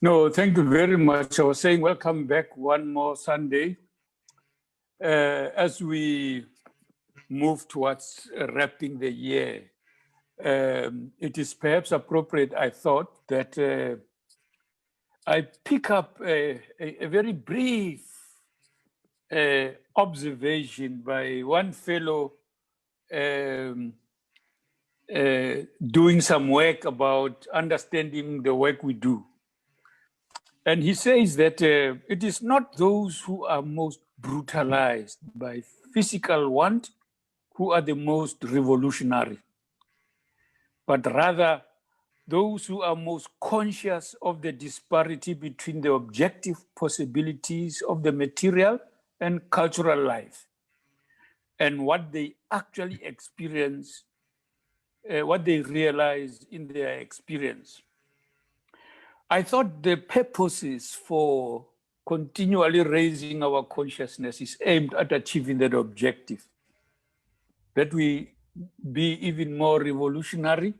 No, thank you very much. I was saying welcome back one more Sunday. As we move towards wrapping the year, it is perhaps appropriate, I thought, that I pick up a very brief observation by one fellow doing some work about understanding the work we do. And he says that it is not those who are most brutalized by physical want who are the most revolutionary, but rather those who are most conscious of the disparity between the objective possibilities of the material and cultural life and what they actually experience, what they realize in their experience. I thought the purposes for continually raising our consciousness is aimed at achieving that objective, that we be even more revolutionary,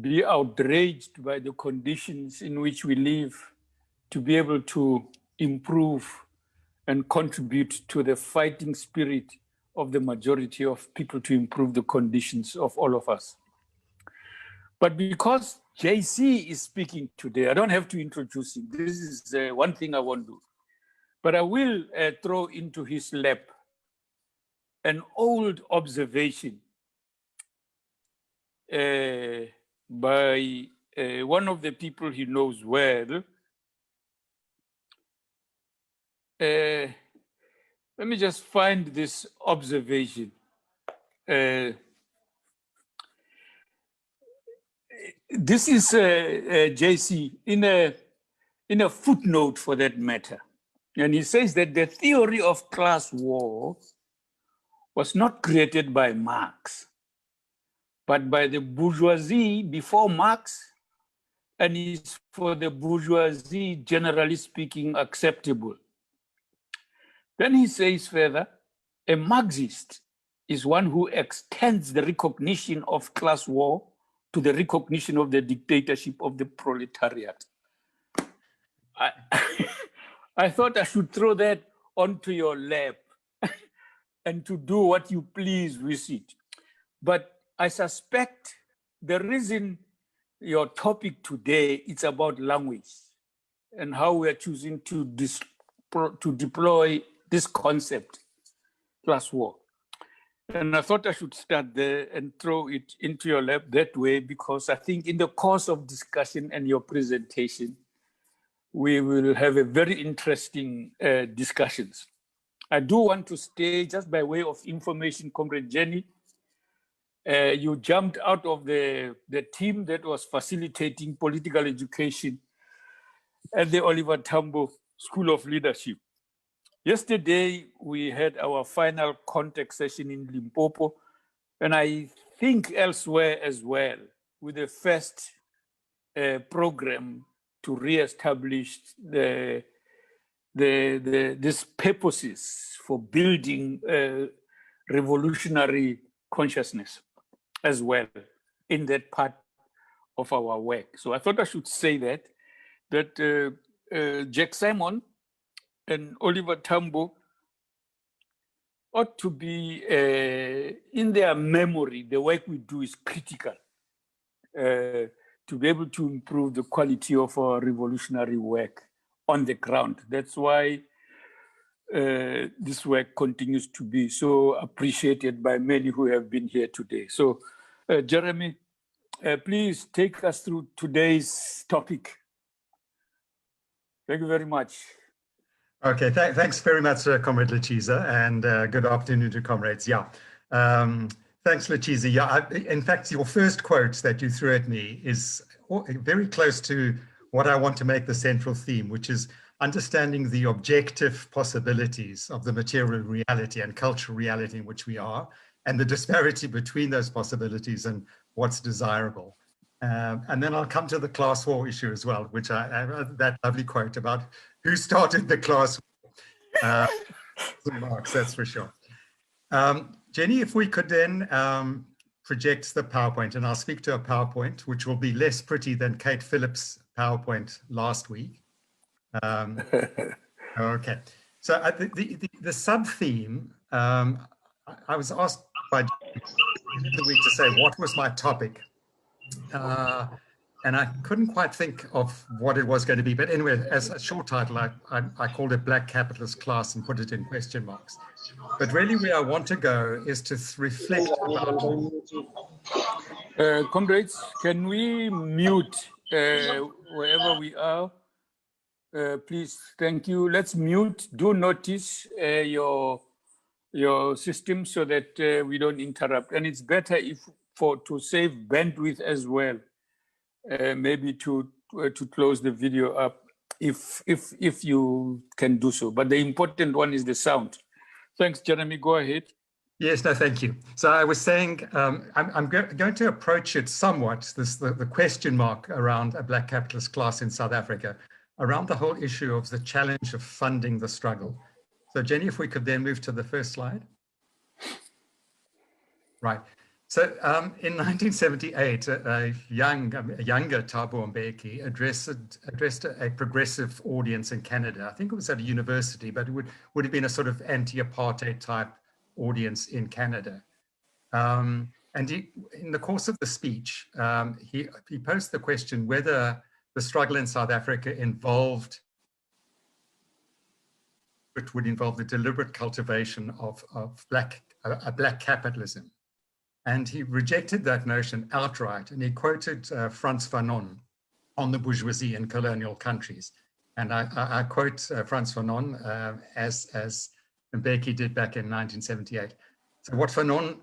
be outraged by the conditions in which we live, to be able to improve and contribute to the fighting spirit of the majority of people to improve the conditions of all of us. But because JC is speaking today, I don't have to introduce him. This is one thing I won't do. But I will throw into his lap an old observation by one of the people he knows well. Let me just find this observation. This is JC in a footnote for that matter. And he says that the theory of class war was not created by Marx, but by the bourgeoisie before Marx, and is for the bourgeoisie, generally speaking, acceptable. Then he says further, a Marxist is one who extends the recognition of class war to the recognition of the dictatorship of the proletariat. I thought I should throw that onto your lap and to do what you please with it. But I suspect the reason your topic today is about language and how we are choosing to deploy this concept, class war. And I thought I should start there and throw it into your lap that way, because I think in the course of discussion and your presentation, we will have a very interesting discussions. I do want to stay, just by way of information, Comrade Jenny, you jumped out of the team that was facilitating political education at the Oliver Tambo School of Leadership. Yesterday, we had our final contact session in Limpopo, and I think elsewhere as well, with the first program to reestablish these purposes for building revolutionary consciousness as well in that part of our work. So I thought I should say that Jack Simon and Oliver Tambo ought to be in their memory. The work we do is critical to be able to improve the quality of our revolutionary work on the ground. That's why this work continues to be so appreciated by many who have been here today. So, Jeremy, please take us through today's topic. Thank you very much. Okay, thanks very much, Comrade Lechiza, and good afternoon to comrades. Yeah, thanks, Lechiza. Yeah, in fact, your first quote that you threw at me is very close to what I want to make the central theme, which is understanding the objective possibilities of the material reality and cultural reality in which we are, and the disparity between those possibilities and what's desirable. And then I'll come to the class war issue as well, which that lovely quote about who started the class war. Marx, that's for sure. Jenny, if we could then project the PowerPoint, and I'll speak to a PowerPoint, which will be less pretty than Kate Phillips' PowerPoint last week. Okay, so the sub-theme, I was asked by the week to say what was my topic, and I couldn't quite think of what it was going to be. But anyway, as a short title, I called it Black Capitalist Class and put it in question marks. But really where I want to go is to reflect about... Comrades, can we mute wherever we are? Please, thank you. Let's mute. Do notice your system so that we don't interrupt. And it's better if to save bandwidth as well. Maybe to close the video up if you can do so. But the important one is the sound. Thanks, Jeremy. Go ahead. Yes, no, thank you. So I was saying I'm going to approach it somewhat, the question mark around a Black capitalist class in South Africa, around the whole issue of the challenge of funding the struggle. So Jenny, if we could then move to the first slide. Right. So in 1978, a younger Thabo Mbeki addressed a progressive audience in Canada. I think it was at a university, but it would have been a sort of anti-apartheid type audience in Canada. And in the course of the speech, he posed the question whether the struggle in South Africa would involve the deliberate cultivation of black capitalism. And he rejected that notion outright, and he quoted Frantz Fanon on the bourgeoisie in colonial countries. And I quote Frantz Fanon as Mbeki did back in 1978. So what Fanon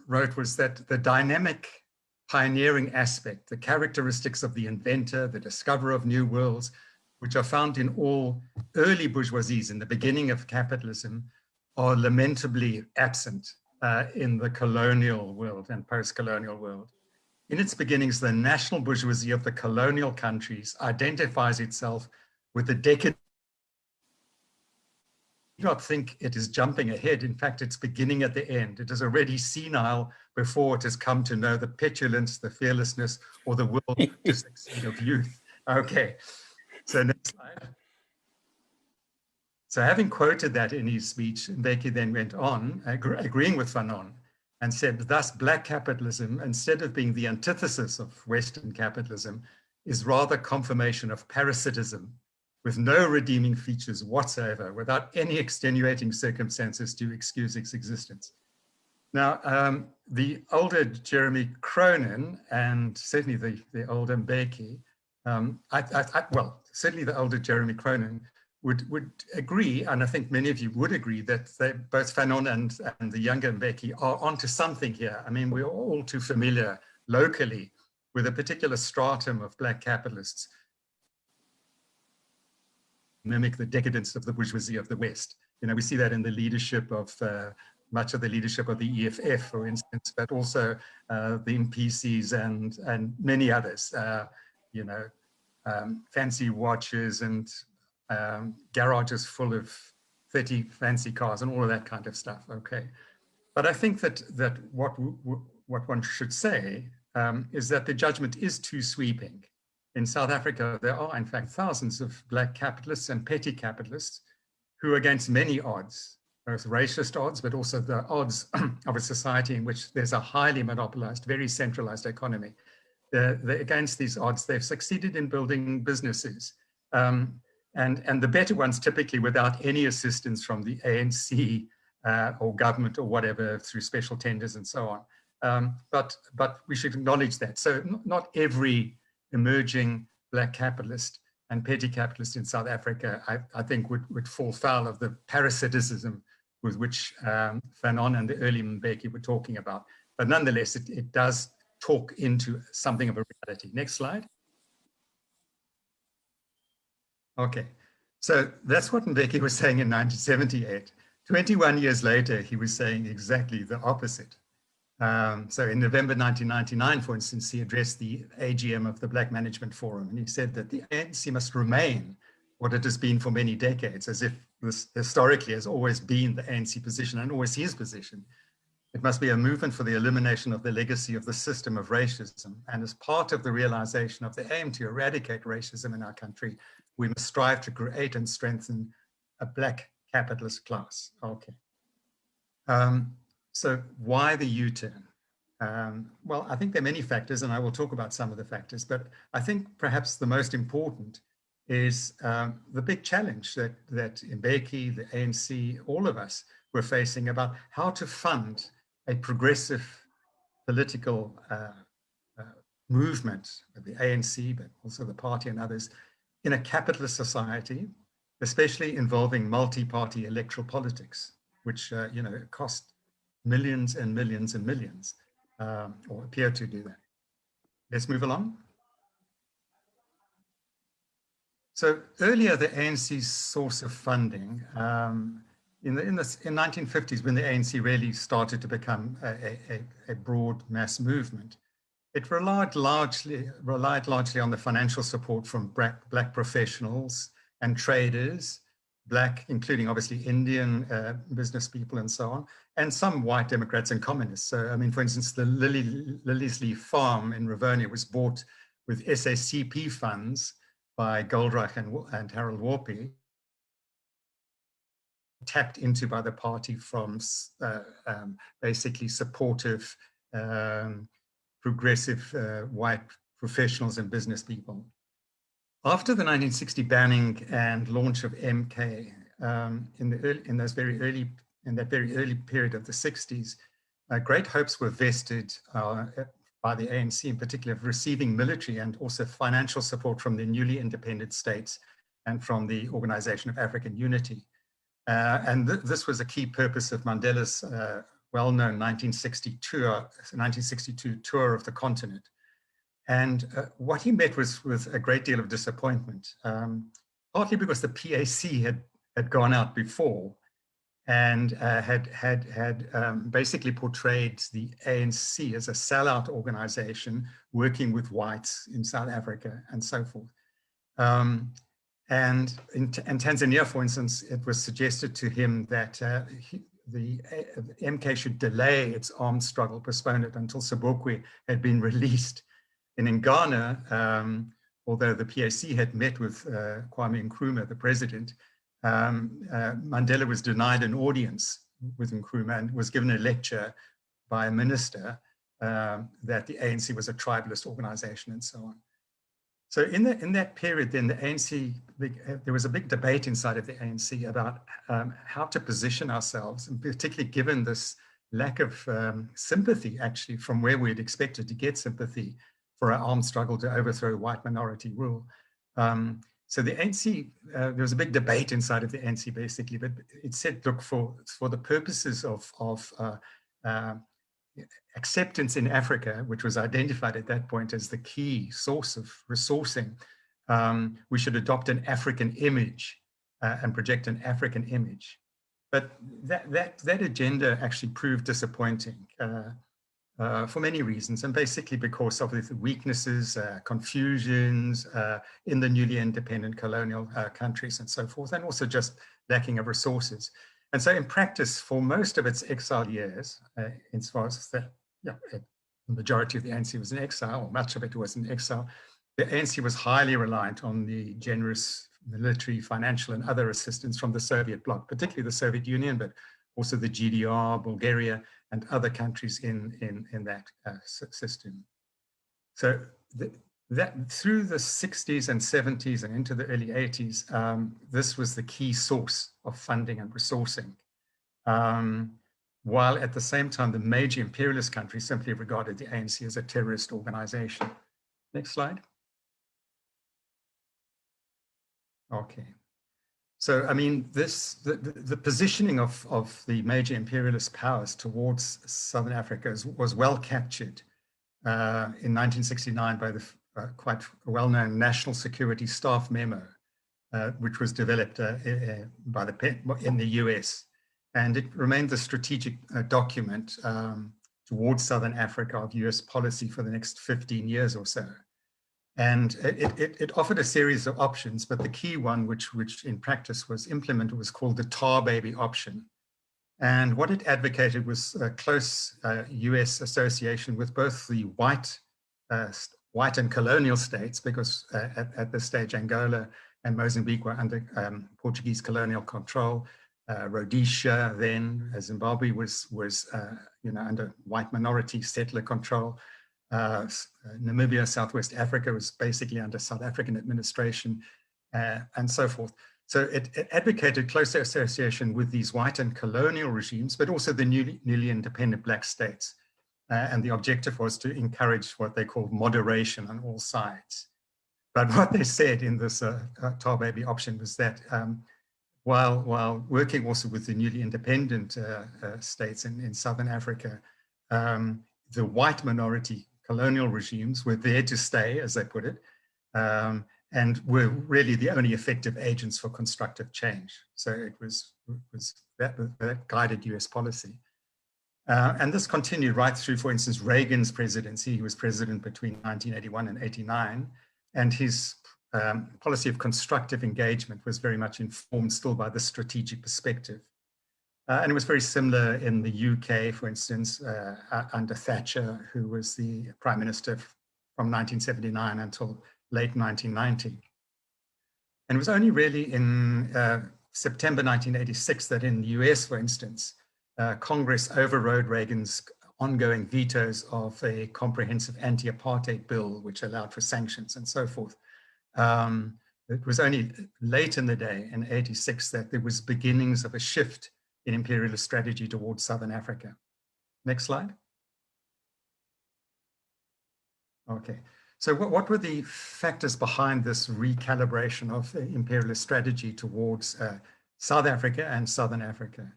wrote was that the dynamic pioneering aspect, the characteristics of the inventor, the discoverer of new worlds, which are found in all early bourgeoisies in the beginning of capitalism, are lamentably absent in the colonial world and post-colonial world. In its beginnings, the national bourgeoisie of the colonial countries identifies itself with the decadent. I do not think it is jumping ahead. In fact, it's beginning at the end. It is already senile before it has come to know the petulance, the fearlessness, or the will to succeed of youth. Okay, so next slide. So having quoted that in his speech, Mbeki then went on, agreeing with Fanon, and said, thus black capitalism, instead of being the antithesis of Western capitalism, is rather confirmation of parasitism, with no redeeming features whatsoever, without any extenuating circumstances to excuse its existence. Now, the older Jeremy Cronin, and certainly the older Mbeki, well, certainly the older Jeremy Cronin, would agree, and I think many of you would agree, that both Fanon and the younger Mbeki are onto something here. I mean, we're all too familiar locally with a particular stratum of black capitalists mimic the decadence of the bourgeoisie of the West. You know, we see that in the leadership of much of the leadership of the EFF, for instance, but also the MPCs and many others. You know, fancy watches and garages full of 30 fancy cars and all of that kind of stuff. Okay, but I think that what one should say is that the judgment is too sweeping. In South Africa, there are in fact thousands of black capitalists and petty capitalists who, against many odds, both racist odds, but also the odds of a society in which there's a highly monopolized, very centralized economy. Against these odds, they've succeeded in building businesses. And the better ones typically without any assistance from the ANC or government or whatever through special tenders and so on. But we should acknowledge that. So not every emerging black capitalist and petty capitalist in South Africa, I think would fall foul of the parasitism with which Fanon and the early Mbeki were talking about. But nonetheless, it does talk into something of a reality. Next slide. Okay, so that's what Mbeki was saying in 1978. 21 years later, he was saying exactly the opposite. So in November 1999, for instance, he addressed the AGM of the Black Management Forum, and he said that the ANC must remain what it has been for many decades, as if this historically has always been the ANC position and always his position, It must be a movement for the elimination of the legacy of the system of racism. And as part of the realization of the aim to eradicate racism in our country, we must strive to create and strengthen a Black capitalist class. Okay. So why the U-turn? Well, I think there are many factors, and I will talk about some of the factors, but I think perhaps the most important is the big challenge that Mbeki, the ANC, all of us were facing about how to fund a progressive political movement, the ANC, but also the party and others, in a capitalist society, especially involving multi-party electoral politics, which cost millions and millions and millions, or appear to do that. Let's move along. So earlier, the ANC's source of funding, in the 1950s, when the ANC really started to become a broad mass movement, it relied largely on the financial support from Black professionals and traders, Black, including obviously Indian business people and so on, and some white Democrats and communists. So, I mean, for instance, the Lillesley farm in Rivonia was bought with SACP funds by Goldreich and Harold Warpy, tapped into by the party from basically supportive, progressive white professionals and business people. After the 1960 banning and launch of MK in that very early period of the 60s, great hopes were vested by the ANC in particular of receiving military and also financial support from the newly independent states and from the Organization of African Unity. And this was a key purpose of Mandela's well-known 1962 tour of the continent. And what he met was with a great deal of disappointment, partly because the PAC had gone out before and had basically portrayed the ANC as a sellout organization working with whites in South Africa and so forth. And in Tanzania, for instance, it was suggested to him that the MK should delay its armed struggle, postpone it until Sobukwe had been released. And in Ghana, although the PAC had met with Kwame Nkrumah, the president, Mandela was denied an audience with Nkrumah and was given a lecture by a minister that the ANC was a tribalist organization and so on. So in that period, then the ANC, there was a big debate inside of the ANC about how to position ourselves, and particularly given this lack of sympathy, actually, from where we had expected to get sympathy for our armed struggle to overthrow white minority rule. So the ANC, there was a big debate inside of the ANC, basically, but it said, look, for the purposes of acceptance in Africa, which was identified at that point as the key source of resourcing, we should adopt an African image and project an African image. But that agenda actually proved disappointing for many reasons, and basically because of the weaknesses, confusions in the newly independent colonial countries and so forth, and also just lacking of resources. And so in practice, for most of its exile years, as far as the majority of the ANC was in exile, or much of it was in exile, the ANC was highly reliant on the generous military, financial, and other assistance from the Soviet bloc, particularly the Soviet Union, but also the GDR, Bulgaria, and other countries in that system. So that through the 60s and 70s and into the early 80s, this was the key source of funding and resourcing. While at the same time, the major imperialist countries simply regarded the ANC as a terrorist organization. Next slide. Okay. So, I mean, the positioning of the major imperialist powers towards Southern Africa was well captured in 1969 by the quite well-known National Security Staff Memo, which was developed by in the US. And it remained the strategic document towards Southern Africa of US policy for the next 15 years or so. And it offered a series of options, but the key one, which in practice was implemented, was called the tar baby option. And what it advocated was a close US association with both the white and colonial states, because at this stage, Angola and Mozambique were under Portuguese colonial control. Rhodesia, then Zimbabwe was under white minority settler control. Namibia, Southwest Africa was basically under South African administration, and so forth. So it advocated closer association with these white and colonial regimes, but also the newly independent Black states. And the objective was to encourage what they called moderation on all sides. But what they said in this tar baby option was that while working also with the newly independent states in Southern Africa, the white minority colonial regimes were there to stay, as they put it, and were really the only effective agents for constructive change. So it was that guided US policy. And this continued right through, for instance, Reagan's presidency. He was president between 1981 and 89, and his policy of constructive engagement was very much informed still by the strategic perspective. And it was very similar in the UK, for instance, under Thatcher, who was the prime minister from 1979 until late 1990. And it was only really in September 1986 that in the US, for instance, Congress overrode Reagan's ongoing vetoes of a comprehensive anti-apartheid bill, which allowed for sanctions and so forth. It was only late in the day, in 86, that there was beginnings of a shift in imperialist strategy towards Southern Africa. Next slide. Okay. So what were the factors behind this recalibration of imperialist strategy towards South Africa and Southern Africa?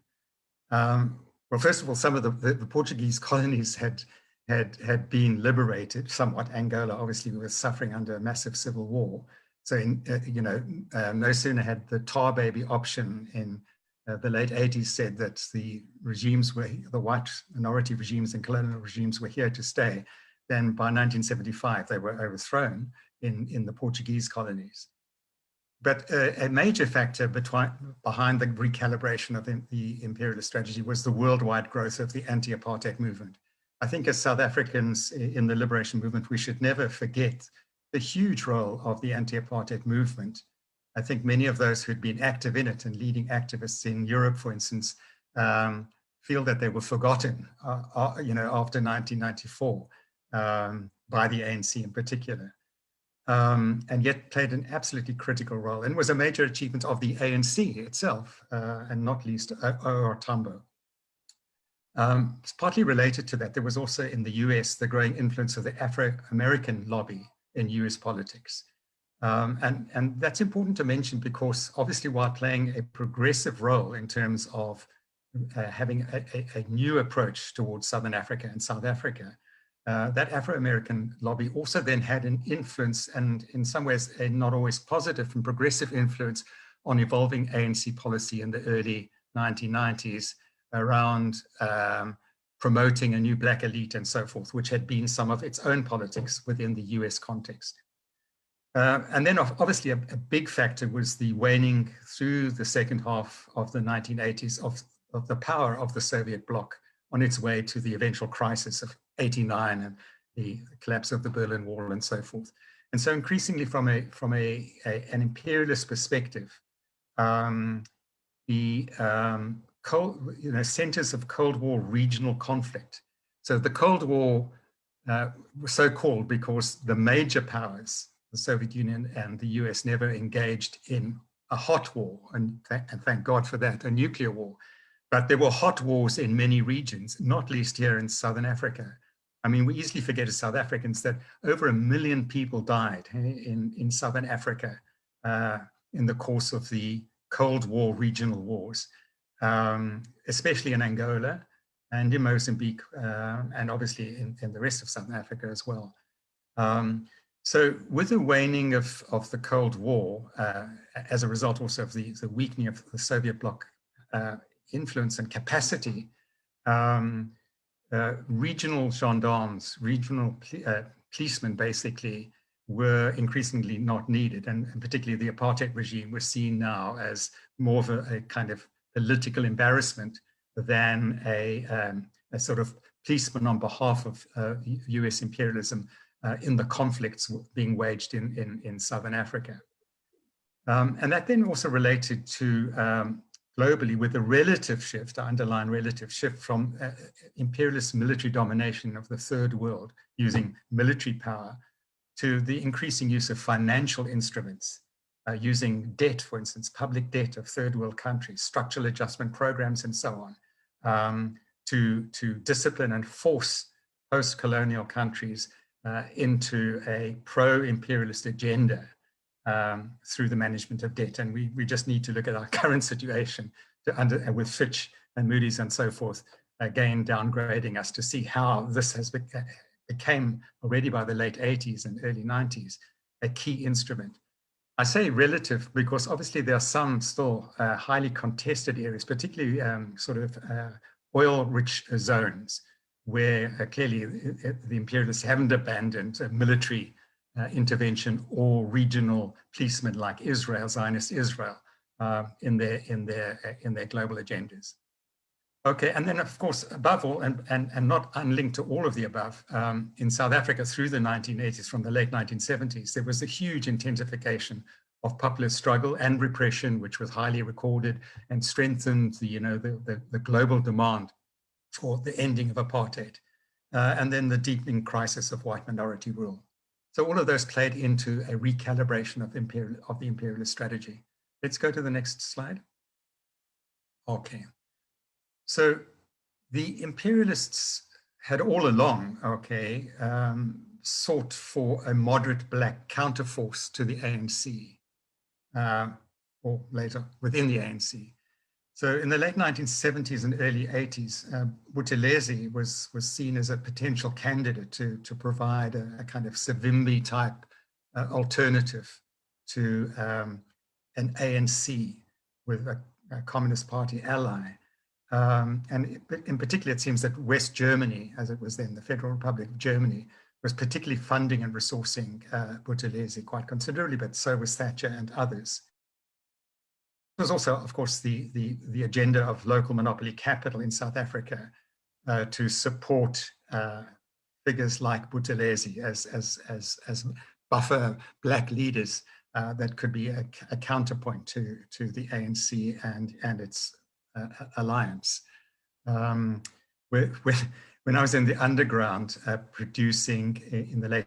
Well, first of all, some of the Portuguese colonies had been liberated somewhat. Angola obviously was suffering under a massive civil war. So, no sooner had the tar baby option in the late 80s said that the white minority regimes and colonial regimes were here to stay, then by 1975, they were overthrown in the Portuguese colonies. But a major factor behind the recalibration of the imperialist strategy was the worldwide growth of the anti-apartheid movement. I think as South Africans in the liberation movement, we should never forget the huge role of the anti-apartheid movement. I think many of those who'd been active in it and leading activists in Europe, for instance, feel that they were forgotten, after 1994 by the ANC in particular. And yet played an absolutely critical role and was a major achievement of the ANC itself, and not least OR Tambo. It's partly related to that. There was also in the US the growing influence of the Afro-American lobby in US politics. And that's important to mention because obviously while playing a progressive role in terms of having a new approach towards Southern Africa and South Africa, that Afro-American lobby also then had an influence, and in some ways a not always positive and progressive influence on evolving ANC policy in the early 1990s around promoting a new Black elite and so forth, which had been some of its own politics within the US context. And then obviously a big factor was the waning through the second half of the 1980s of the power of the Soviet bloc on its way to the eventual crisis of 89 and the collapse of the Berlin Wall and so forth. And so increasingly from an imperialist perspective, the centers of Cold War regional conflict. So the Cold War was so called because the major powers, the Soviet Union and the US, never engaged in a hot war, and thank God for that, a nuclear war. But there were hot wars in many regions, not least here in Southern Africa. I mean, we easily forget as South Africans that over 1 million people died in Southern Africa in the course of the Cold War regional wars, especially in Angola and in Mozambique, and obviously in the rest of Southern Africa as well. So with the waning of the Cold War, as a result also of the weakening of the Soviet bloc influence and capacity, regional gendarmes, regional policemen basically were increasingly not needed, and particularly the apartheid regime was seen now as more of a kind of political embarrassment than a sort of policeman on behalf of US imperialism in the conflicts being waged in Southern Africa. And that then also related to globally with the relative shift, the underlying relative shift from imperialist military domination of the third world using military power to the increasing use of financial instruments, using debt, for instance, public debt of third world countries, structural adjustment programs and so on, to discipline and force post-colonial countries into a pro-imperialist agenda through the management of debt. And we just need to look at our current situation with Fitch and Moody's and so forth, again, downgrading us to see how this has became already by the late 80s and early 90s, a key instrument. I say relative because obviously there are some still highly contested areas, particularly sort of oil-rich zones where clearly the imperialists haven't abandoned military intervention or regional policemen like Israel, Zionist Israel, in their global agendas. Okay, and then of course, above all, and not unlinked to all of the above, in South Africa through the 1980s, from the late 1970s, there was a huge intensification of popular struggle and repression, which was highly recorded and strengthened the global demand for the ending of apartheid, and then the deepening crisis of white minority rule. So all of those played into a recalibration of the imperialist strategy. Let's go to the next slide. Okay. So the imperialists had all along, okay, sought for a moderate black counterforce to the ANC, or later within the ANC. So in the late 1970s and early 80s, Buthelezi was seen as a potential candidate to provide a kind of Savimbi type alternative to an ANC with a Communist Party ally. And in particular, it seems that West Germany, as it was then, the Federal Republic of Germany, was particularly funding and resourcing Buthelezi quite considerably, but so was Thatcher and others. It was also, of course, the agenda of local monopoly capital in South Africa to support figures like Buthelezi as buffer black leaders that could be a counterpoint to the ANC and its alliance. When I was in the underground producing in the late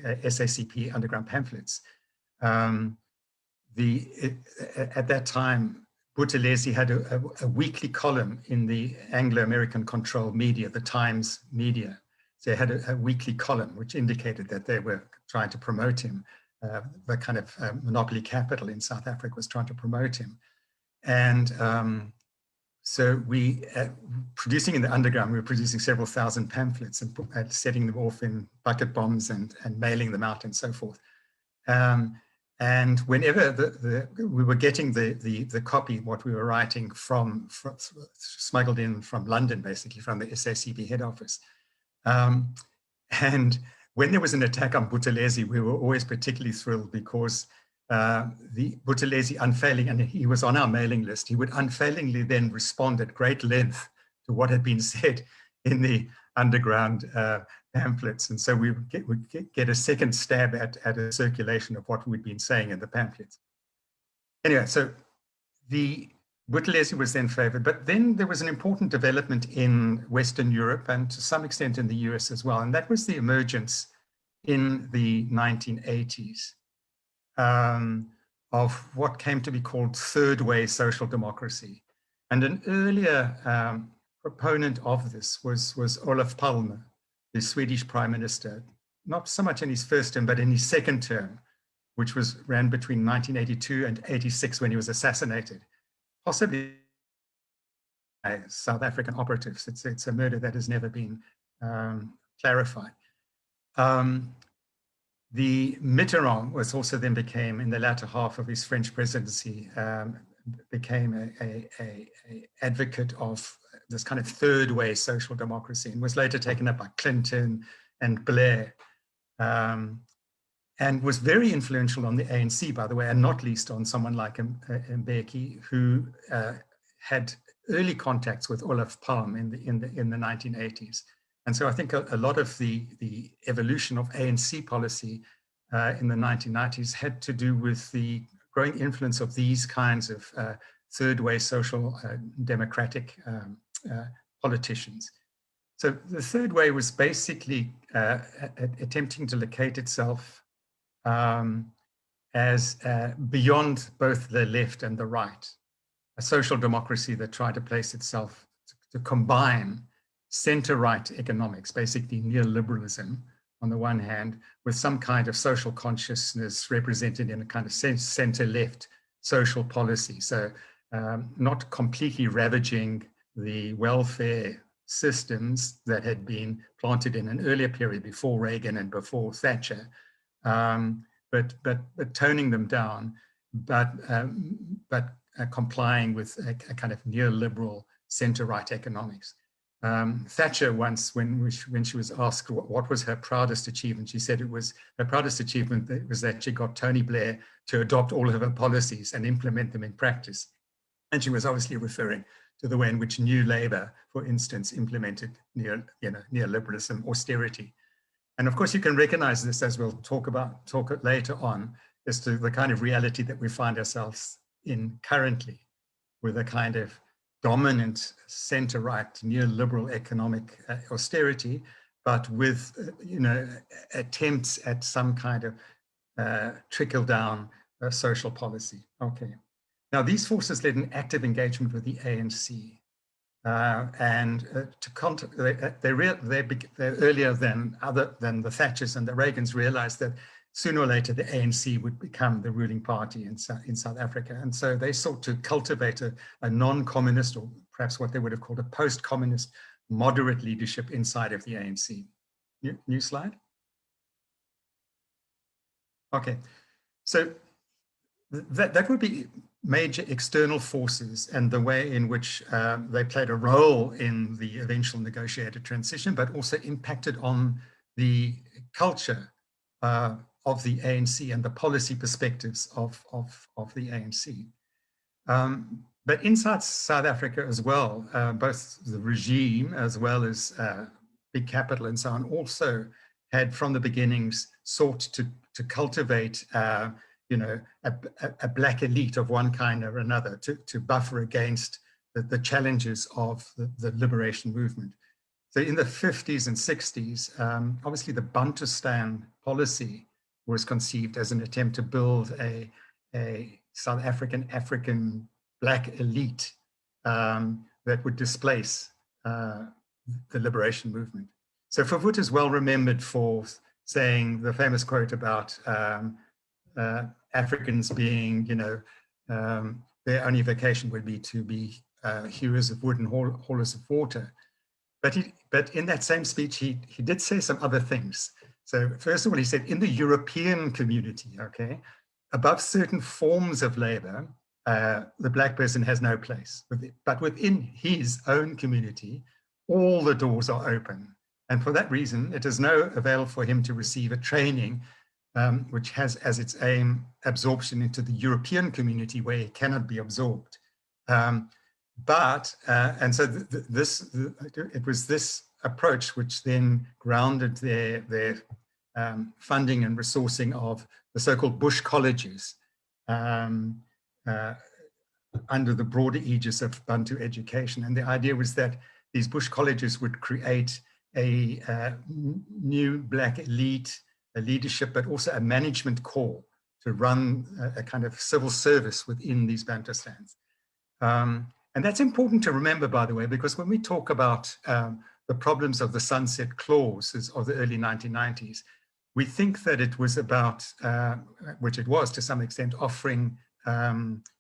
SACP underground pamphlets, at that time, Buthelezi had a weekly column in the Anglo-American controlled media, the Times media. So they had a weekly column which indicated that they were trying to promote him. The kind of monopoly capital in South Africa was trying to promote him. And so we, producing in the underground, we were producing several thousand pamphlets and setting them off in bucket bombs and mailing them out and so forth. And whenever we were getting the copy, what we were writing from smuggled in from London, basically from the SACB head office. And when there was an attack on Buthelezi, we were always particularly thrilled because the Buthelezi unfailing, and he was on our mailing list, he would unfailingly then respond at great length to what had been said in the underground pamphlets. And so we would get a second stab at a circulation of what we'd been saying in the pamphlets. Anyway, so the Buthelezi was then favored, but then there was an important development in Western Europe and to some extent in the US as well. And that was the emergence in the 1980s of what came to be called third way social democracy. And an earlier proponent of this was Olof Palme, the Swedish prime minister, not so much in his first term, but in his second term, which ran between 1982 and 86 when he was assassinated, possibly by South African operatives. It's a murder that has never been clarified. The Mitterrand was also then became, in the latter half of his French presidency, became a advocate of this kind of third way social democracy and was later taken up by Clinton and Blair, and was very influential on the ANC, by the way, and not least on someone like Mbeki, who had early contacts with Olof Palme in the 1980s. And so I think a lot of the evolution of ANC policy in the 1990s had to do with the growing influence of these kinds of third way social democratic politicians. So the third way was basically attempting to locate itself as beyond both the left and the right, a social democracy that tried to place itself to combine center-right economics, basically neoliberalism on the one hand, with some kind of social consciousness represented in a kind of center-left social policy. So not completely ravaging the welfare systems that had been planted in an earlier period before Reagan and before Thatcher, but toning them down, but complying with a kind of neoliberal center-right economics. Thatcher once, when she was asked what was her proudest achievement, she said her proudest achievement was that she got Tony Blair to adopt all of her policies and implement them in practice. And she was obviously referring to the way in which New Labour, for instance, implemented neoliberalism, austerity. And of course, you can recognize this, as we'll talk later on, as to the kind of reality that we find ourselves in currently, with a kind of dominant center-right neoliberal economic austerity, but with attempts at some kind of trickle-down social policy. Okay. Now, these forces led an active engagement with the ANC, they earlier than the Thatchers and the Reagans realized that sooner or later the ANC would become the ruling party in South Africa, and so they sought to cultivate a non-communist, or perhaps what they would have called a post-communist, moderate leadership inside of the ANC. New slide. Okay, so that would be major external forces and the way in which they played a role in the eventual negotiated transition, but also impacted on the culture of the ANC and the policy perspectives of the ANC. But inside South Africa as well, both the regime as well as big capital and so on also had from the beginnings sought to cultivate a black elite of one kind or another to buffer against the challenges of the liberation movement. So in the 50s and 60s, obviously the Bantustan policy was conceived as an attempt to build a South African black elite that would displace the liberation movement. So Verwoerd is well remembered for saying the famous quote about Africans being, their only vocation would be to be hewers of wood and haulers of water. But in that same speech, he did say some other things. So first of all, he said, in the European community, okay, above certain forms of labor, the black person has no place. But within his own community, all the doors are open. And for that reason, it is no avail for him to receive a training which has as its aim absorption into the European community where it cannot be absorbed. And so it was this approach which then grounded their funding and resourcing of the so-called Bush colleges under the broader aegis of Bantu education. And the idea was that these Bush colleges would create a new black elite, a leadership, but also a management corps to run a kind of civil service within these Bantustans. And that's important to remember, by the way, because when we talk about the problems of the Sunset Clause of the early 1990s, we think that it was about, which it was to some extent, offering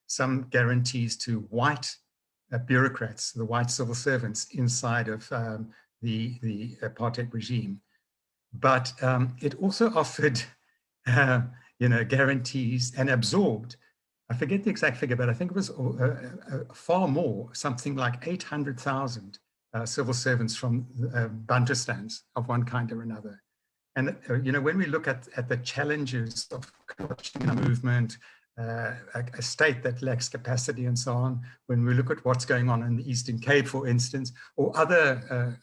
some guarantees to white bureaucrats, the white civil servants inside of the apartheid regime. But it also offered, guarantees and absorbed, I forget the exact figure, but I think it was far more, something like 800,000 civil servants from Bantustans of one kind or another. And, when we look at the challenges of the movement, a state that lacks capacity and so on. When we look at what's going on in the Eastern Cape, for instance, or other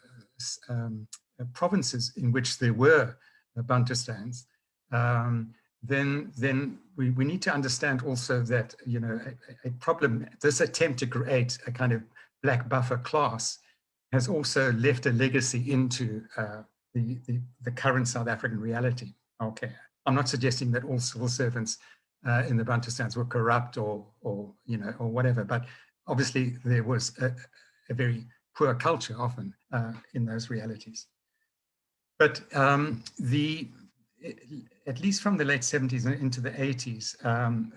provinces in which there were Bantustans, then we need to understand also that, you know, a problem, this attempt to create a kind of black buffer class has also left a legacy into the current South African reality. Okay, I'm not suggesting that all civil servants in the Bantustans were corrupt or you know, or whatever, but obviously there was a very poor culture often in those realities. But at least from the late 70s and into the 80s,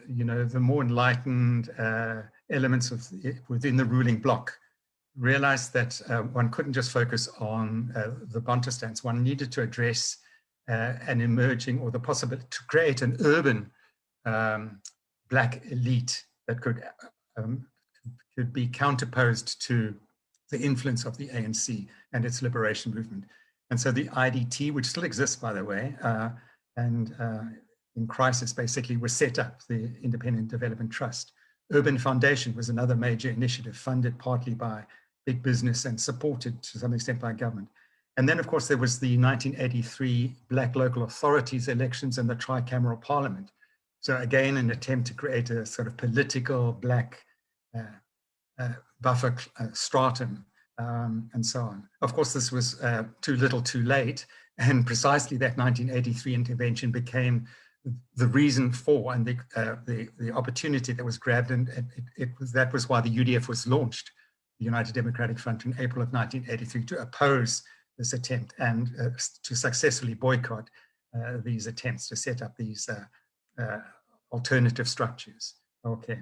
you know, the more enlightened elements of within the ruling bloc realized that one couldn't just focus on the Bantustans. One needed to address an emerging, or the possibility to create an urban black elite that could be counterposed to the influence of the ANC and its liberation movement. And so the IDT, which still exists, by the way, and in crisis basically, was set up, the Independent Development Trust. Urban Foundation was another major initiative funded partly by big business and supported to some extent by government. And then, of course, there was the 1983 Black Local Authorities elections and the tricameral parliament. So again, an attempt to create a sort of political black buffer stratum and so on. Of course, this was too little too late. And precisely that 1983 intervention became the reason for and the opportunity that was grabbed. And that was why the UDF was launched, the United Democratic Front, in April of 1983 to oppose this attempt and to successfully boycott these attempts to set up these alternative structures. Okay.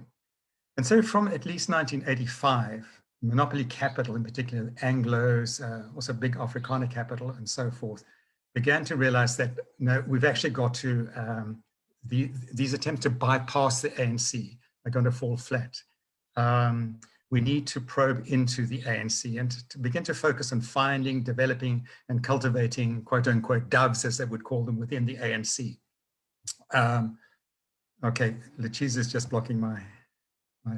And so from at least 1985, monopoly capital, in particular Anglos, also big Afrikaner capital and so forth, began to realize that, no, we've actually got to, these attempts to bypass the ANC are going to fall flat. We need to probe into the ANC and to begin to focus on finding, developing, and cultivating, quote unquote, doves, as they would call them, within the ANC. Okay, Letiz is just blocking my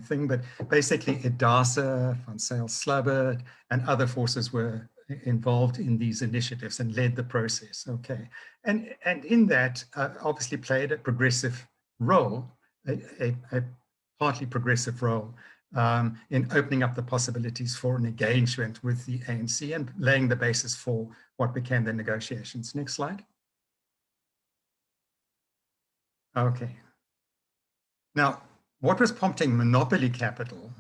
thing, but basically IDASA, Van Zyl, Slabbert, and other forces were involved in these initiatives and led the process. Okay, and in that obviously played a progressive role, a partly progressive role in opening up the possibilities for an engagement with the ANC and laying the basis for what became the negotiations. Next slide. Okay. Now, what was prompting monopoly capital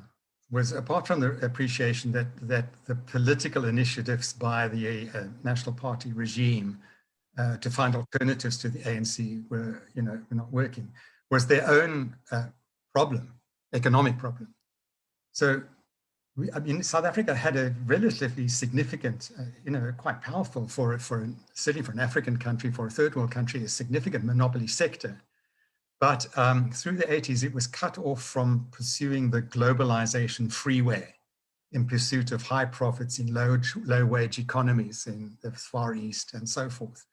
was, apart from the appreciation that the political initiatives by the National Party regime to find alternatives to the ANC were not working, was their own problem, economic problem. So, I mean, South Africa had a relatively significant, quite powerful certainly for an African country, for a third world country, a significant monopoly sector. But through the 80s, it was cut off from pursuing the globalization freeway in pursuit of high profits in low-wage economies in the Far East and so forth,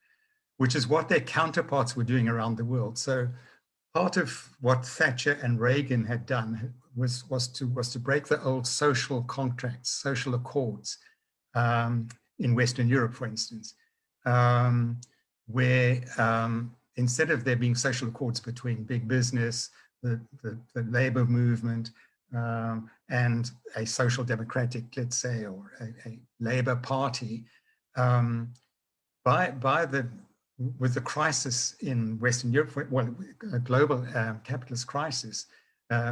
which is what their counterparts were doing around the world. So part of what Thatcher and Reagan had done was to break the old social contracts, social accords in Western Europe, for instance, where instead of there being social accords between big business, the labor movement, and a social democratic, let's say, or a labor party, with the crisis in Western Europe, well, a global capitalist crisis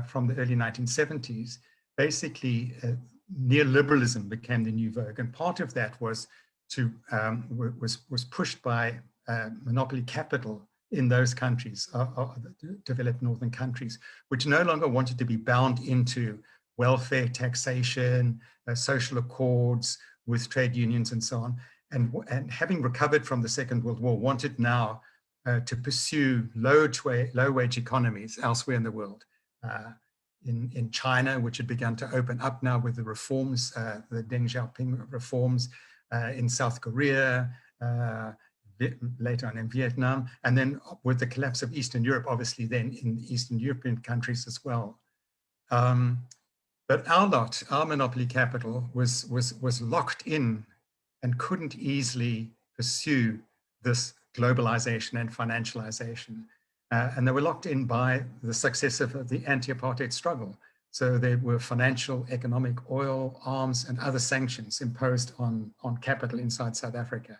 from the early 1970s, basically neoliberalism became the new vogue, and part of that was pushed by monopoly capital in those countries, developed northern countries, which no longer wanted to be bound into welfare, taxation, social accords with trade unions and so on. And having recovered from the Second World War, wanted now to pursue low-wage economies elsewhere in the world. In China, which had begun to open up now with the reforms, the Deng Xiaoping reforms, in South Korea, later on in Vietnam, and then with the collapse of Eastern Europe, obviously then in the Eastern European countries as well. But our monopoly capital was locked in and couldn't easily pursue this globalization and financialization. And they were locked in by the success of the anti-apartheid struggle. So there were financial, economic, oil, arms, and other sanctions imposed on capital inside South Africa.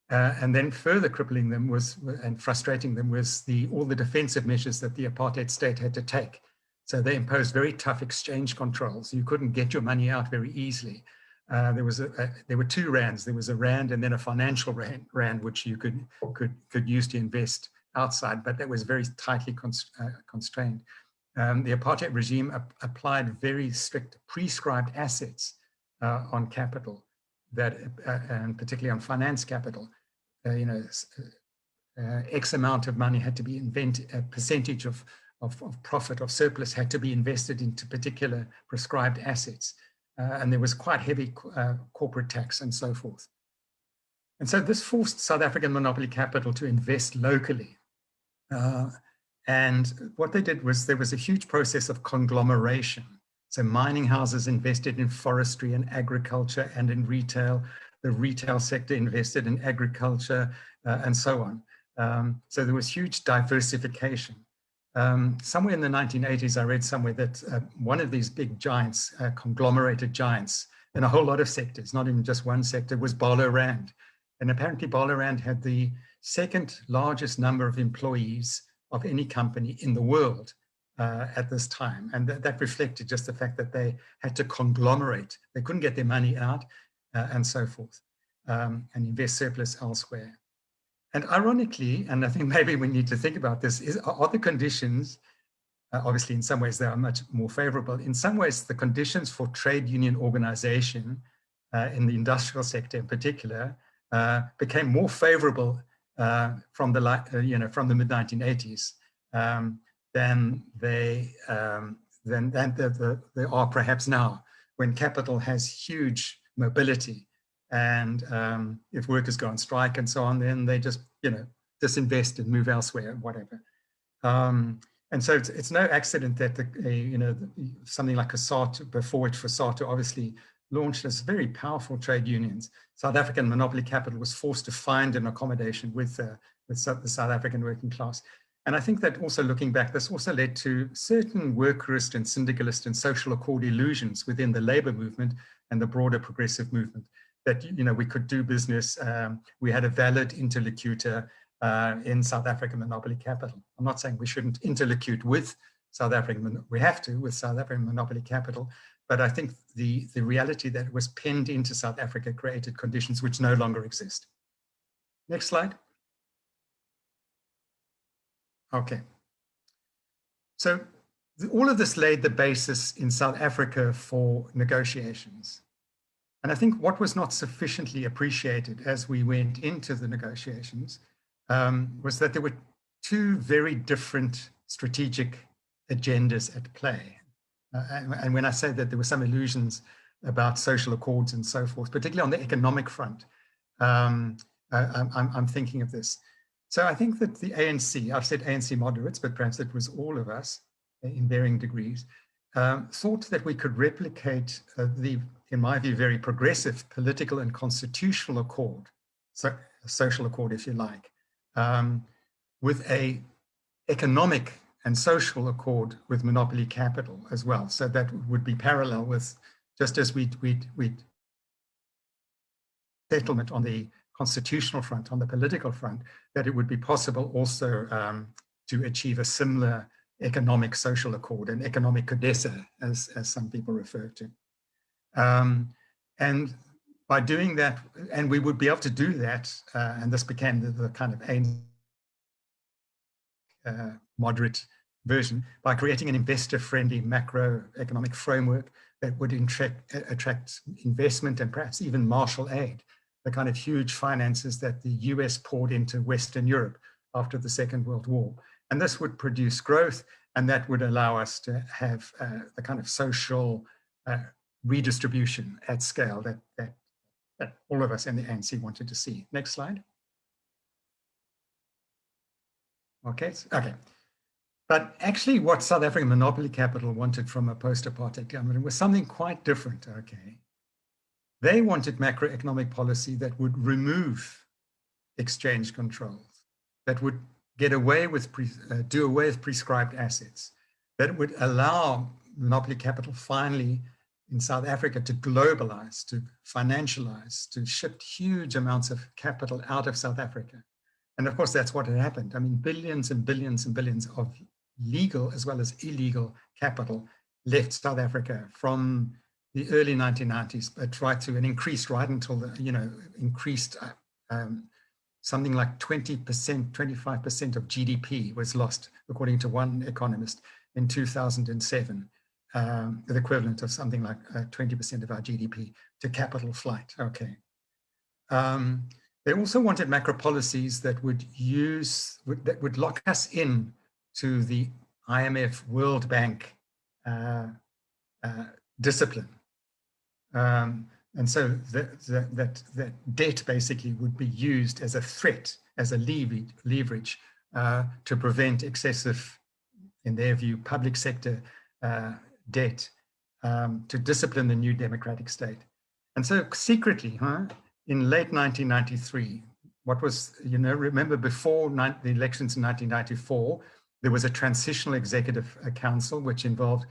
And then further crippling them was, and frustrating them was all the defensive measures that the apartheid state had to take. So they imposed very tough exchange controls. You couldn't get your money out very easily. There were two rands. There was a rand and then a financial rand, which you could use to invest outside, but that was very tightly constrained. The apartheid regime applied very strict prescribed assets on capital, and particularly on finance capital. X amount of money had to be invented, a percentage of profit, of surplus had to be invested into particular prescribed assets. And there was quite heavy corporate tax and so forth. And so this forced South African monopoly capital to invest locally. And what they did was there was a huge process of conglomeration. So mining houses invested in forestry and agriculture and in retail. The retail sector invested in agriculture and so on. So there was huge diversification. Somewhere in the 1980s, I read somewhere that one of these big giants, conglomerated giants in a whole lot of sectors, not even just one sector, was Barlow Rand. And apparently Barlow Rand had the second largest number of employees of any company in the world at this time. And that reflected just the fact that they had to conglomerate. They couldn't get their money out and so forth, and invest surplus elsewhere. And ironically, and I think maybe we need to think about this, are the conditions, obviously in some ways they are much more favorable. In some ways, the conditions for trade union organization in the industrial sector in particular became more favorable from the mid-1980s than they are perhaps now, when capital has huge mobility. And if workers go on strike and so on, then they just, disinvest and move elsewhere, whatever. And so it's no accident that something like COSATU, before which COSATU obviously launched as very powerful trade unions. South African monopoly capital was forced to find an accommodation with the South African working class. And I think that also, looking back, this also led to certain workerist and syndicalist and social accord illusions within the labor movement and the broader progressive movement, that we could do business. We had a valid interlocutor in South African monopoly capital. I'm not saying we shouldn't interlocute with South African, we have to with South African monopoly capital, but I think the reality that it was penned into South Africa created conditions which no longer exist. Next slide. Okay. So all of this laid the basis in South Africa for negotiations. And I think what was not sufficiently appreciated as we went into the negotiations was that there were two very different strategic agendas at play. And when I say that there were some illusions about social accords and so forth, particularly on the economic front, I'm thinking of this. So I think that the ANC, I've said ANC moderates, but perhaps it was all of us in varying degrees, thought that we could replicate in my view, very progressive political and constitutional accord, so a social accord, if you like, with a economic and social accord with monopoly capital as well. So that would be parallel with, just as we'd settlement on the constitutional front, on the political front, that it would be possible also to achieve a similar economic social accord, an economic codessa, as some people refer to. And by doing that, and we would be able to do that, and this became the kind of moderate version, by creating an investor-friendly macroeconomic framework that would attract investment and perhaps even Marshall aid, the kind of huge finances that the US poured into Western Europe after the Second World War. And this would produce growth, and that would allow us to have the kind of social redistribution at scale that all of us in the ANC wanted to see. Next slide. Okay, okay. But actually what South African monopoly capital wanted from a post-apartheid government was something quite different, okay? They wanted macroeconomic policy that would remove exchange controls, that would get away with, do away with prescribed assets, that would allow monopoly capital finally in South Africa to globalize, to financialize, to shift huge amounts of capital out of South Africa. And of course, that's what had happened. I mean, billions and billions and billions of legal as well as illegal capital left South Africa from the early 1990s, but right to an increased right until the, increased something like 20%, 25% of GDP was lost, according to one economist in 2007, the equivalent of something like 20% of our GDP to capital flight. Okay. They also wanted macro policies that would lock us in to the IMF World Bank discipline. And so that debt basically would be used as a threat, as a leverage to prevent excessive, in their view, public sector debt, to discipline the new democratic state. And so secretly, in late 1993, what was, remember before the elections in 1994, there was a transitional executive council which involved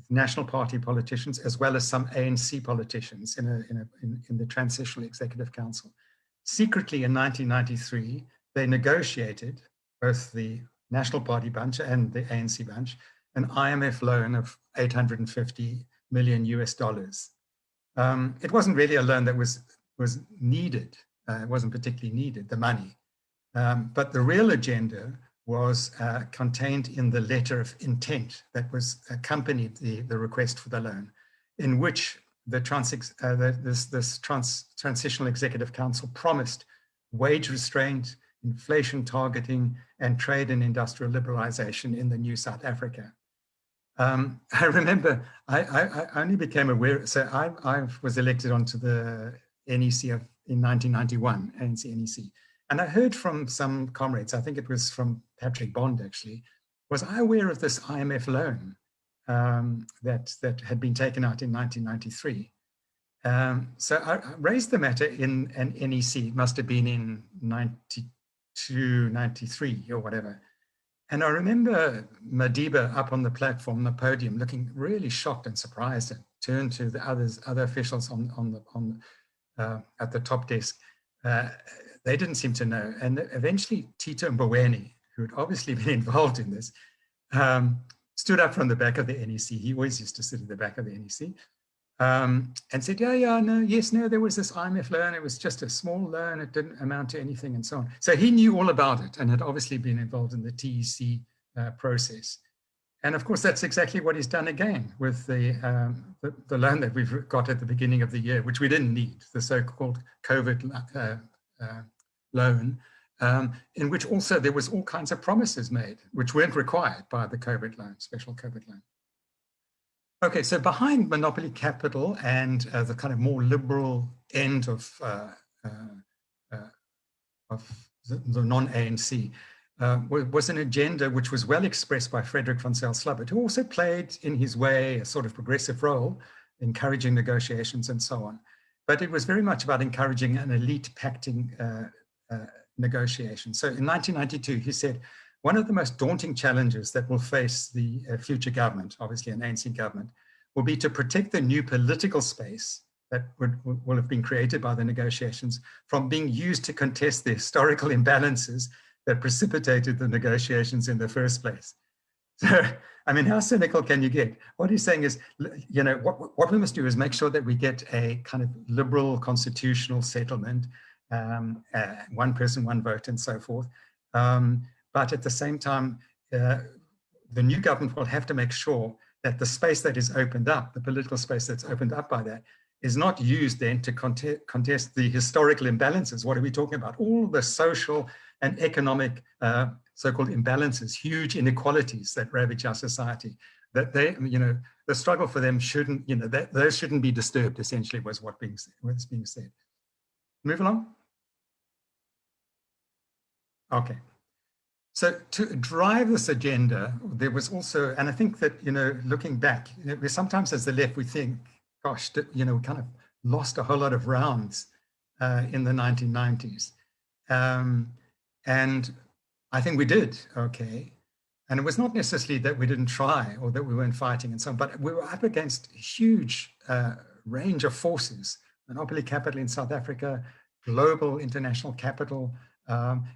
National Party politicians as well as some ANC politicians in the Transitional Executive Council. Secretly in 1993, they negotiated, both the National Party bunch and the ANC bunch, an IMF loan of $850 million US. It wasn't really a loan that was needed. It wasn't particularly needed, the money. But the real agenda was contained in the letter of intent that was accompanied the request for the loan, in which the Transitional Executive Council promised wage restraint, inflation targeting, and trade and industrial liberalization in the new South Africa. I remember I only became aware, so I was elected onto the NEC in 1991, ANC NEC. And I heard from some comrades, I think it was from Patrick Bond actually, was I aware of this IMF loan that had been taken out in 1993? So I raised the matter in an NEC, it must have been in 92, 93 or whatever. And I remember Madiba up on the platform, the podium, looking really shocked and surprised, and turned to the other officials at the top desk. They didn't seem to know. And eventually Tito Mboweni, who had obviously been involved in this, stood up from the back of the NEC. He always used to sit at the back of the NEC, and said, no, there was this IMF loan. It was just a small loan. It didn't amount to anything and so on. So he knew all about it and had obviously been involved in the TEC process. And of course, that's exactly what he's done again with the loan that we've got at the beginning of the year, which we didn't need, the so-called COVID loan, in which also there was all kinds of promises made, which weren't required by the COVID loan, special COVID loan. Okay, so behind monopoly capital and the kind of more liberal end of the non-ANC was an agenda which was well expressed by Frederick von Slabbert, who also played in his way a sort of progressive role, encouraging negotiations and so on. But it was very much about encouraging an elite pacting negotiation. So in 1992, he said, one of the most daunting challenges that will face the future government, obviously an ANC government, will be to protect the new political space that will have been created by the negotiations from being used to contest the historical imbalances that precipitated the negotiations in the first place. So, I mean, how cynical can you get? What he's saying is, what we must do is make sure that we get a kind of liberal constitutional settlement, one person, one vote, and so forth. But at the same time, the new government will have to make sure that the space that is opened up, the political space that's opened up by that, is not used then to contest the historical imbalances. What are we talking about? All the social and economic so-called imbalances, huge inequalities that ravage our society, that they, the struggle for them shouldn't, those shouldn't be disturbed, essentially, was what's being said. Move along. Okay. So to drive this agenda, there was also, and I think that, looking back, we sometimes as the left, we think, gosh, we kind of lost a whole lot of rounds in the 1990s. And I think we did, okay. And it was not necessarily that we didn't try or that we weren't fighting and so on, but we were up against a huge range of forces, monopoly capital in South Africa, global international capital,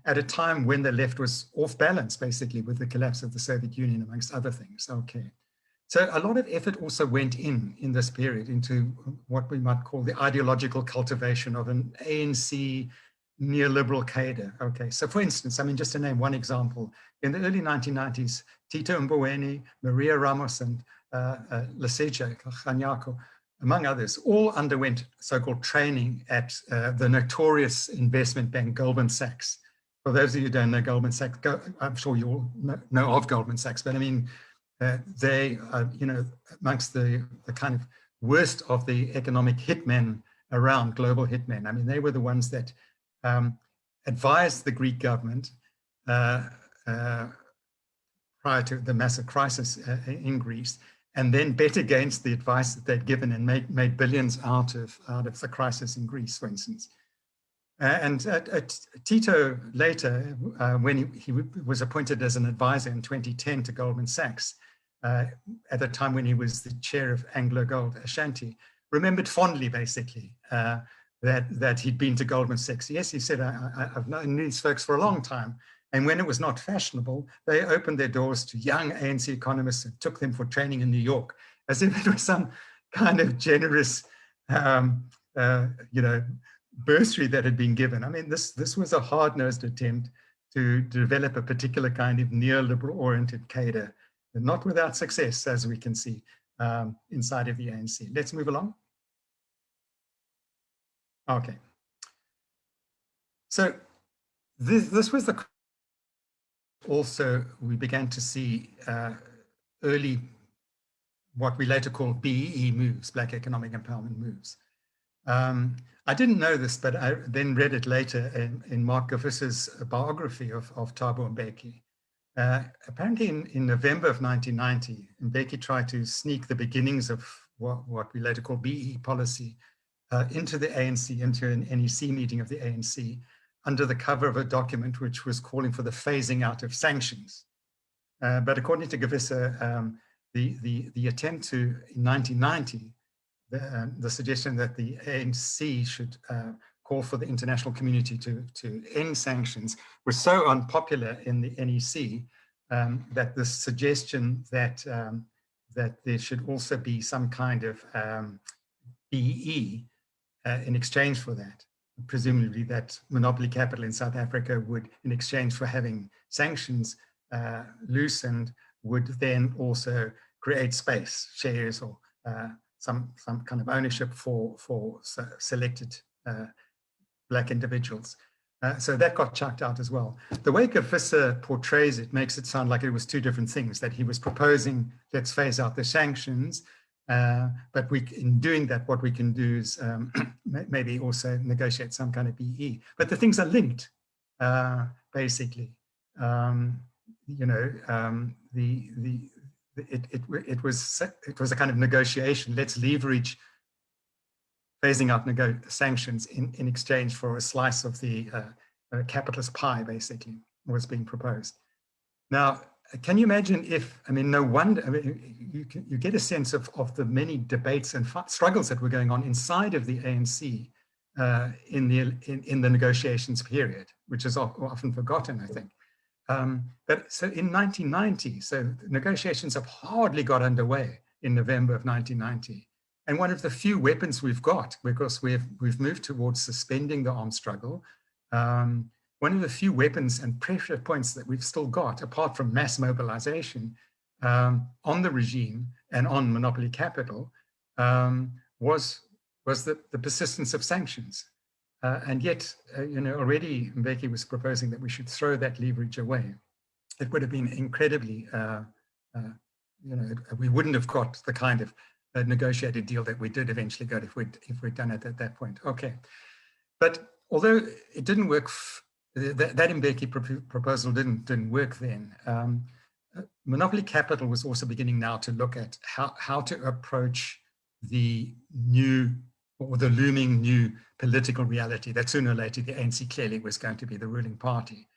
at a time when the left was off balance, basically, with the collapse of the Soviet Union, amongst other things. Okay. So a lot of effort also went in this period into what we might call the ideological cultivation of an ANC neoliberal cadre. Okay, so for instance, I mean, just to name one example, in the early 1990s, Tito Mboweni, Maria Ramos, and Lesetja Kganyago, among others, all underwent so-called training at the notorious investment bank Goldman Sachs. For those of you who don't know Goldman Sachs, I'm sure you all know of Goldman Sachs, but I mean, they are, amongst the kind of worst of the economic hitmen around, global hitmen. I mean, they were the ones that advised the Greek government prior to the massive crisis in Greece, and then bet against the advice that they'd given and made billions out of the crisis in Greece, for instance. And Tito later, when he was appointed as an advisor in 2010 to Goldman Sachs, at the time when he was the chair of Anglo Gold Ashanti, remembered fondly, basically, that he'd been to Goldman Sachs. Yes, he said, I've known these folks for a long time. And when it was not fashionable, they opened their doors to young ANC economists and took them for training in New York, as if it was some kind of generous, bursary that had been given. I mean, this was a hard-nosed attempt to develop a particular kind of neoliberal-oriented cadre, and not without success, as we can see inside of the ANC. Let's move along. Okay. So this was the... Also, we began to see early, what we later call BEE moves, Black Economic Empowerment moves. I didn't know this, but I then read it later in Mark Gaviss's biography of Thabo Mbeki. Apparently in November of 1990, Mbeki tried to sneak the beginnings of what we later call BEE policy into the ANC, into an NEC meeting of the ANC, under the cover of a document which was calling for the phasing out of sanctions. But according to Gavissa, the attempt to, in 1990, the suggestion that the ANC should call for the international community to end sanctions was so unpopular in the NEC that the suggestion that there should also be some kind of BEE in exchange for that, presumably that monopoly capital in South Africa would, in exchange for having sanctions loosened, would then also create space, shares, or some kind of ownership for selected Black individuals. So that got chucked out as well. The way Gavissa portrays it makes it sound like it was two different things, that he was proposing, let's phase out the sanctions, but in doing that, what we can do is maybe also negotiate some kind of BE. But the things are linked, basically. It was a kind of negotiation. Let's leverage phasing out sanctions in exchange for a slice of the capitalist pie, basically, was being proposed. Now, can you imagine if, I mean, no wonder, I mean, you get a sense of the many debates and struggles that were going on inside of the ANC in the negotiations period, which is often forgotten, I think. But so in 1990, so negotiations have hardly got underway in November of 1990. And one of the few weapons we've got, because we've moved towards suspending the armed struggle, one of the few weapons and pressure points that we've still got, apart from mass mobilization on the regime and on monopoly capital, was the persistence of sanctions. And yet, already Mbeki was proposing that we should throw that leverage away. It would have been incredibly, we wouldn't have got the kind of negotiated deal that we did eventually get if we'd done it at that point. Okay, but although it didn't work that Mbeki proposal didn't work then. Monopoly capital was also beginning now to look at how to approach the new or the looming new political reality that sooner or later the ANC clearly was going to be the ruling party.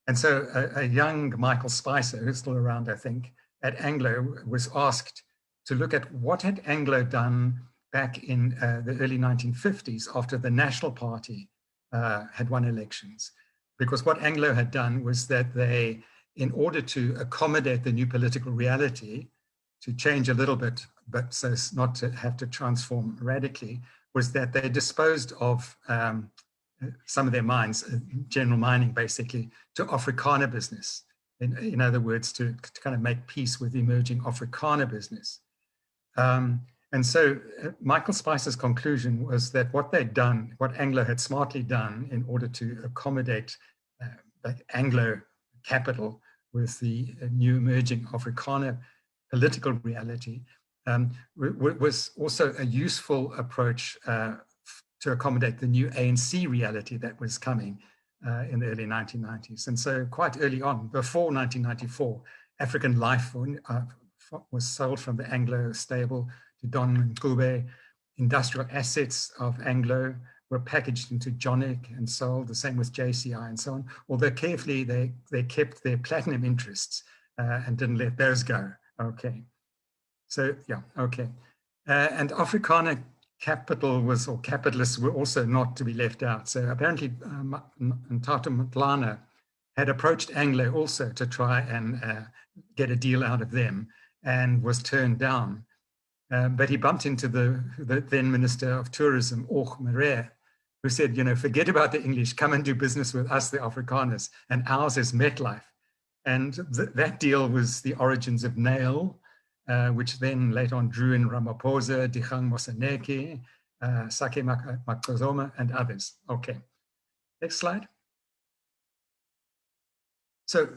And so a young Michael Spicer, who's still around, I think, at Anglo, was asked to look at what had Anglo done back in the early 1950s after the National Party had won elections. Because what Anglo had done was that they, in order to accommodate the new political reality, to change a little bit, but so as not to have to transform radically, was that they disposed of some of their mines, general mining basically, to Afrikaner business. In other words, to kind of make peace with the emerging Afrikaner business. And so Michael Spicer's conclusion was that what they'd done, what Anglo had smartly done in order to accommodate like Anglo capital with the new emerging Afrikaner political reality, was also a useful approach to accommodate the new ANC reality that was coming in the early 1990s. And so quite early on, before 1994, African Life was sold from the Anglo stable to Don Ngube. Industrial assets of Anglo were packaged into Jonic and sold, the same with JCI and so on. Although carefully they kept their platinum interests and didn't let those go. Okay. So, yeah, okay. And Afrikaner capital was, or capitalists were also not to be left out. So apparently Ntata Matlana had approached Anglo also to try and get a deal out of them and was turned down. But he bumped into the then Minister of Tourism, Och Marais, who said, you know, forget about the English, come and do business with us, the Afrikaners, and ours is MetLife. And that deal was the origins of NAIL, which then later on drew in Ramaphosa, Dikgang Moseneke, Sake Makazoma, and others. Okay, next slide. So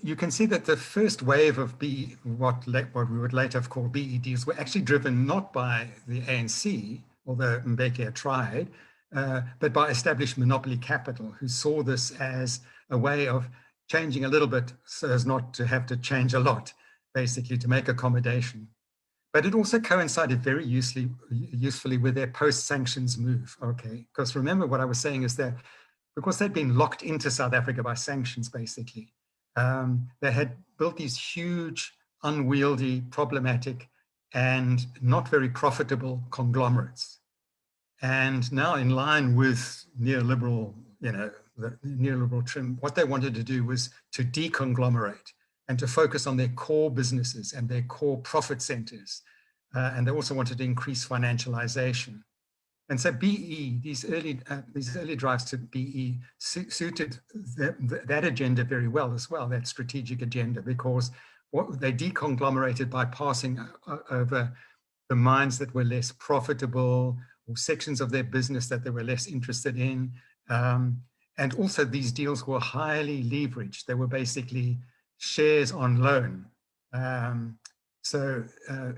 you can see that the first wave of what we would later have called BE deals were actually driven not by the ANC, although Mbeki had tried, but by established monopoly capital, who saw this as a way of changing a little bit so as not to have to change a lot, basically to make accommodation. But it also coincided very usefully with their post-sanctions move, okay? Because remember what I was saying is that because they'd been locked into South Africa by sanctions, basically, they had built these huge, unwieldy, problematic, and not very profitable conglomerates. And now in line with neoliberal, you know, the neoliberal trim, what they wanted to do was to deconglomerate and to focus on their core businesses and their core profit centers. And they also wanted to increase financialization. And so BE, these early drives to BE suited that agenda very well as well, that strategic agenda, because what they deconglomerated by passing over the mines that were less profitable or sections of their business that they were less interested in. And also these deals were highly leveraged. They were basically shares on loan. So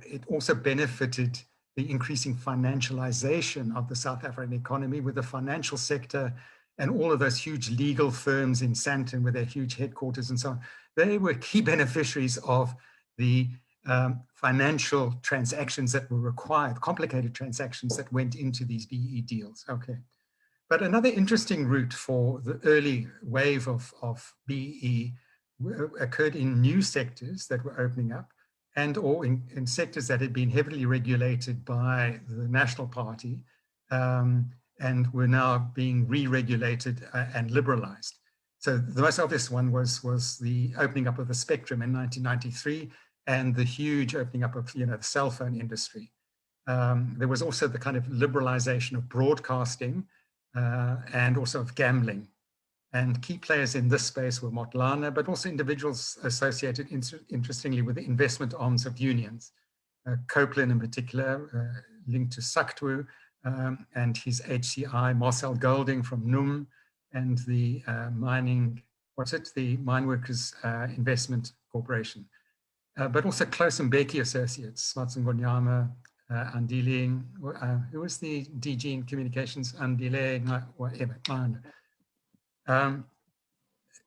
it also benefited the increasing financialization of the South African economy with the financial sector and all of those huge legal firms in Sandton with their huge headquarters and so on. They were key beneficiaries of the financial transactions that were required, complicated transactions that went into these BE deals. Okay. But another interesting route for the early wave of BE occurred in new sectors that were opening up, and or in sectors that had been heavily regulated by the National Party and were now being re-regulated and liberalized. So the most obvious one was the opening up of the spectrum in 1993 and the huge opening up of, you know, the cell phone industry. There was also the kind of liberalization of broadcasting and also of gambling. And key players in this space were Motlana, but also individuals associated, interestingly, with the investment arms of unions. Copeland in particular, linked to Saktwu, and his HCI, Marcel Golding from NUM, and the the Mine Workers Investment Corporation. But also close Mbeki associates, Swatsungonyama, Andile, who was the DG in communications, Andile, whatever.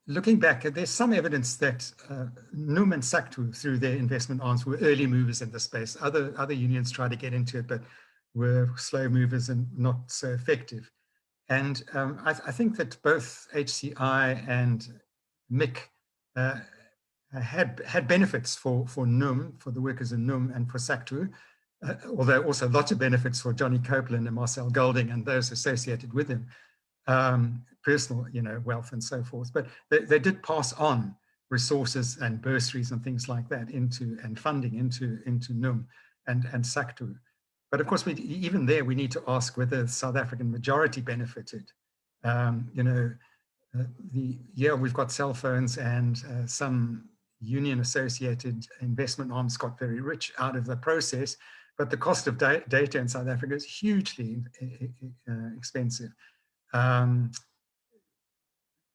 looking back, there's some evidence that NUM and SACTU, through their investment arms, were early movers in the space. Other unions tried to get into it, but were slow movers and not so effective. And I think that both HCI and MIC had benefits for NUM, for the workers in NUM, and for SACTU, although also lots of benefits for Johnny Copeland and Marcel Golding and those associated with him, personal, wealth and so forth. But they did pass on resources and bursaries and things like that and funding into NUM and SACTU. But of course, even there, we need to ask whether the South African majority benefited. We've got cell phones, and some union-associated investment arms got very rich out of the process, but the cost of data in South Africa is hugely expensive.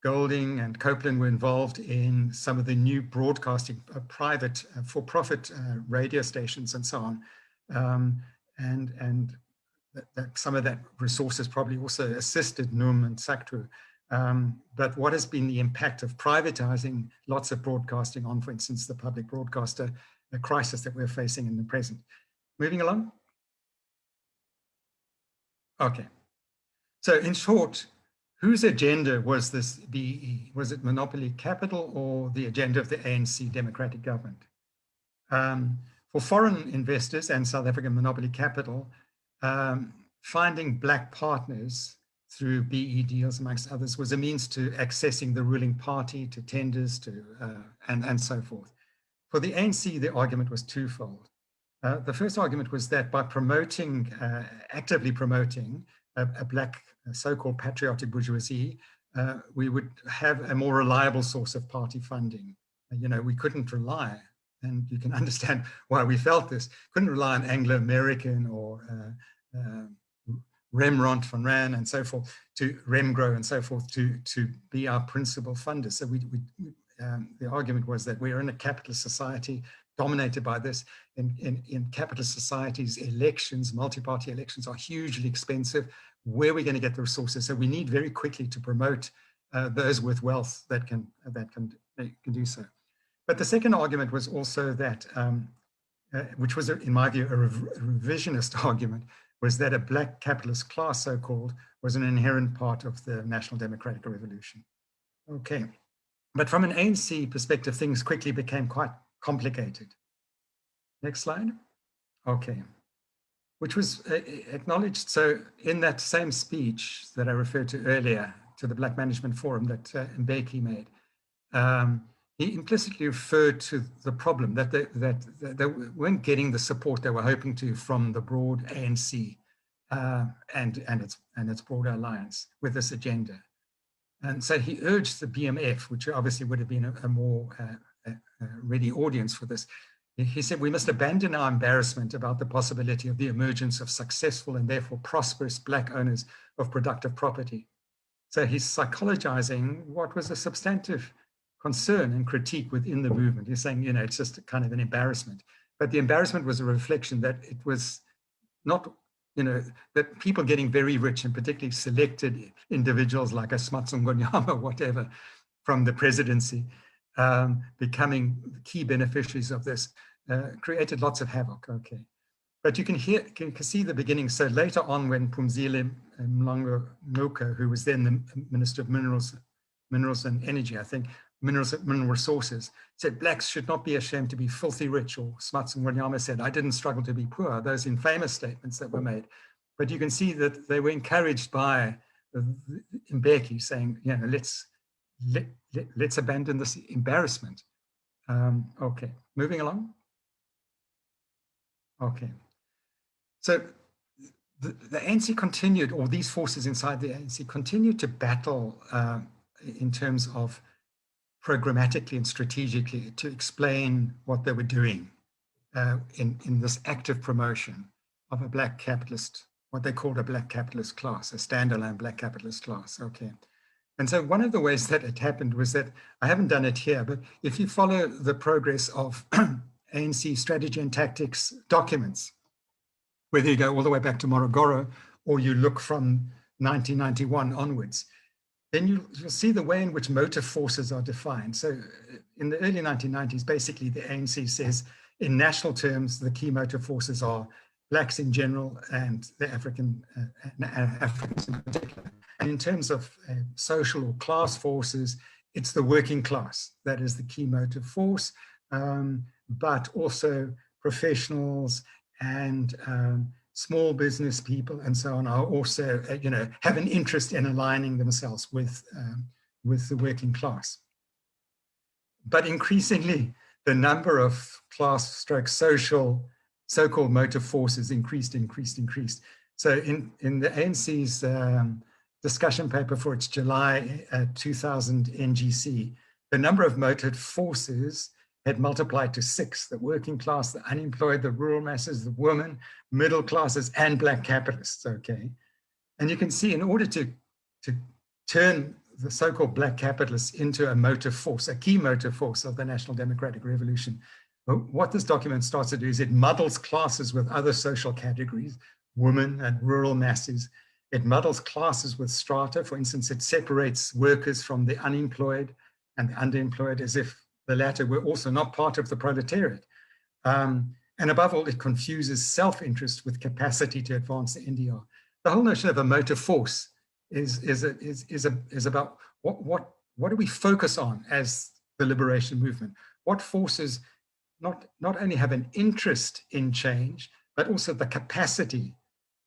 Golding and Copeland were involved in some of the new broadcasting, private, for-profit radio stations and so on. And that some of that resources probably also assisted NUM and SACTU. But what has been the impact of privatizing lots of broadcasting on, for instance, the public broadcaster, the crisis that we're facing in the present? Moving along. Okay. So in short, whose agenda was this BE? Was it monopoly capital or the agenda of the ANC democratic government? For foreign investors and South African monopoly capital, finding black partners through BE deals, amongst others, was a means to accessing the ruling party, to tenders, and so forth. For the ANC, the argument was twofold. The first argument was that by actively promoting a black so-called patriotic bourgeoisie, we would have a more reliable source of party funding. We couldn't rely, and you can understand why we felt this, couldn't rely on Anglo-American or Rembrandt van Rijn and so forth, to Remgro and so forth, to be our principal funders. So the argument was that we're in a capitalist society dominated by this. In capitalist societies, elections, multi-party elections are hugely expensive. Where are we going to get the resources? So we need very quickly to promote those with wealth that can do so. But the second argument was also that, which was, in my view, a revisionist argument, was that a black capitalist class, so-called, was an inherent part of the National Democratic Revolution. Okay. But from an ANC perspective, things quickly became quite complicated. Next slide. Okay. Which was acknowledged. So in that same speech that I referred to earlier, to the Black Management Forum that Mbeki made, he implicitly referred to the problem that they weren't getting the support they were hoping to from the broad ANC and its broader alliance with this agenda. And so he urged the BMF, which obviously would have been a more ready audience for this. He said, we must abandon our embarrassment about the possibility of the emergence of successful and therefore prosperous black owners of productive property. So he's psychologizing what was a substantive concern and critique within the movement. He's saying, it's just kind of an embarrassment. But the embarrassment was a reflection that it was not, that people getting very rich, and particularly selected individuals like a Smatsungonyama, whatever, from the presidency, becoming key beneficiaries of this, created lots of havoc. Okay. But you can see the beginning. So later on, when Phumzile Mlongo, who was then the Minister of Minerals and Energy, I think, mineral resources, said blacks should not be ashamed to be filthy rich, or Smatsungonyama said, I didn't struggle to be poor, those infamous statements that were made. But you can see that they were encouraged by Mbeki saying, let's abandon this embarrassment. Okay, moving along. Okay, so the ANC continued, or these forces inside the ANC continued to battle in terms of programmatically and strategically to explain what they were doing in this active promotion of a black capitalist, what they called a black capitalist class, a standalone black capitalist class. Okay. And so one of the ways that it happened was that, I haven't done it here, but if you follow the progress of ANC strategy and tactics documents, whether you go all the way back to Morogoro or you look from 1991 onwards, then you'll see the way in which motive forces are defined. So in the early 1990s, basically the ANC says in national terms, the key motive forces are blacks in general and the Africans in particular. And in terms of social or class forces, it's the working class that is the key motive force, but also professionals and small business people and so on are also, have an interest in aligning themselves with the working class. But increasingly, the number of class stroke social so-called motive forces increased. So in the ANC's discussion paper for its July 2000 NGC, the number of motive forces had multiplied to 6: the working class, the unemployed, the rural masses, the women, middle classes, and black capitalists, okay? And you can see in order to turn the so-called black capitalists into a motive force, a key motive force of the National Democratic Revolution, what this document starts to do is it muddles classes with other social categories, women and rural masses. It muddles classes with strata. For instance, it separates workers from the unemployed and the underemployed as if the latter were also not part of the proletariat. And above all, it confuses self-interest with capacity to advance the NDR. The whole notion of a motive force is about what do we focus on as the liberation movement? What forces not only have an interest in change, but also the capacity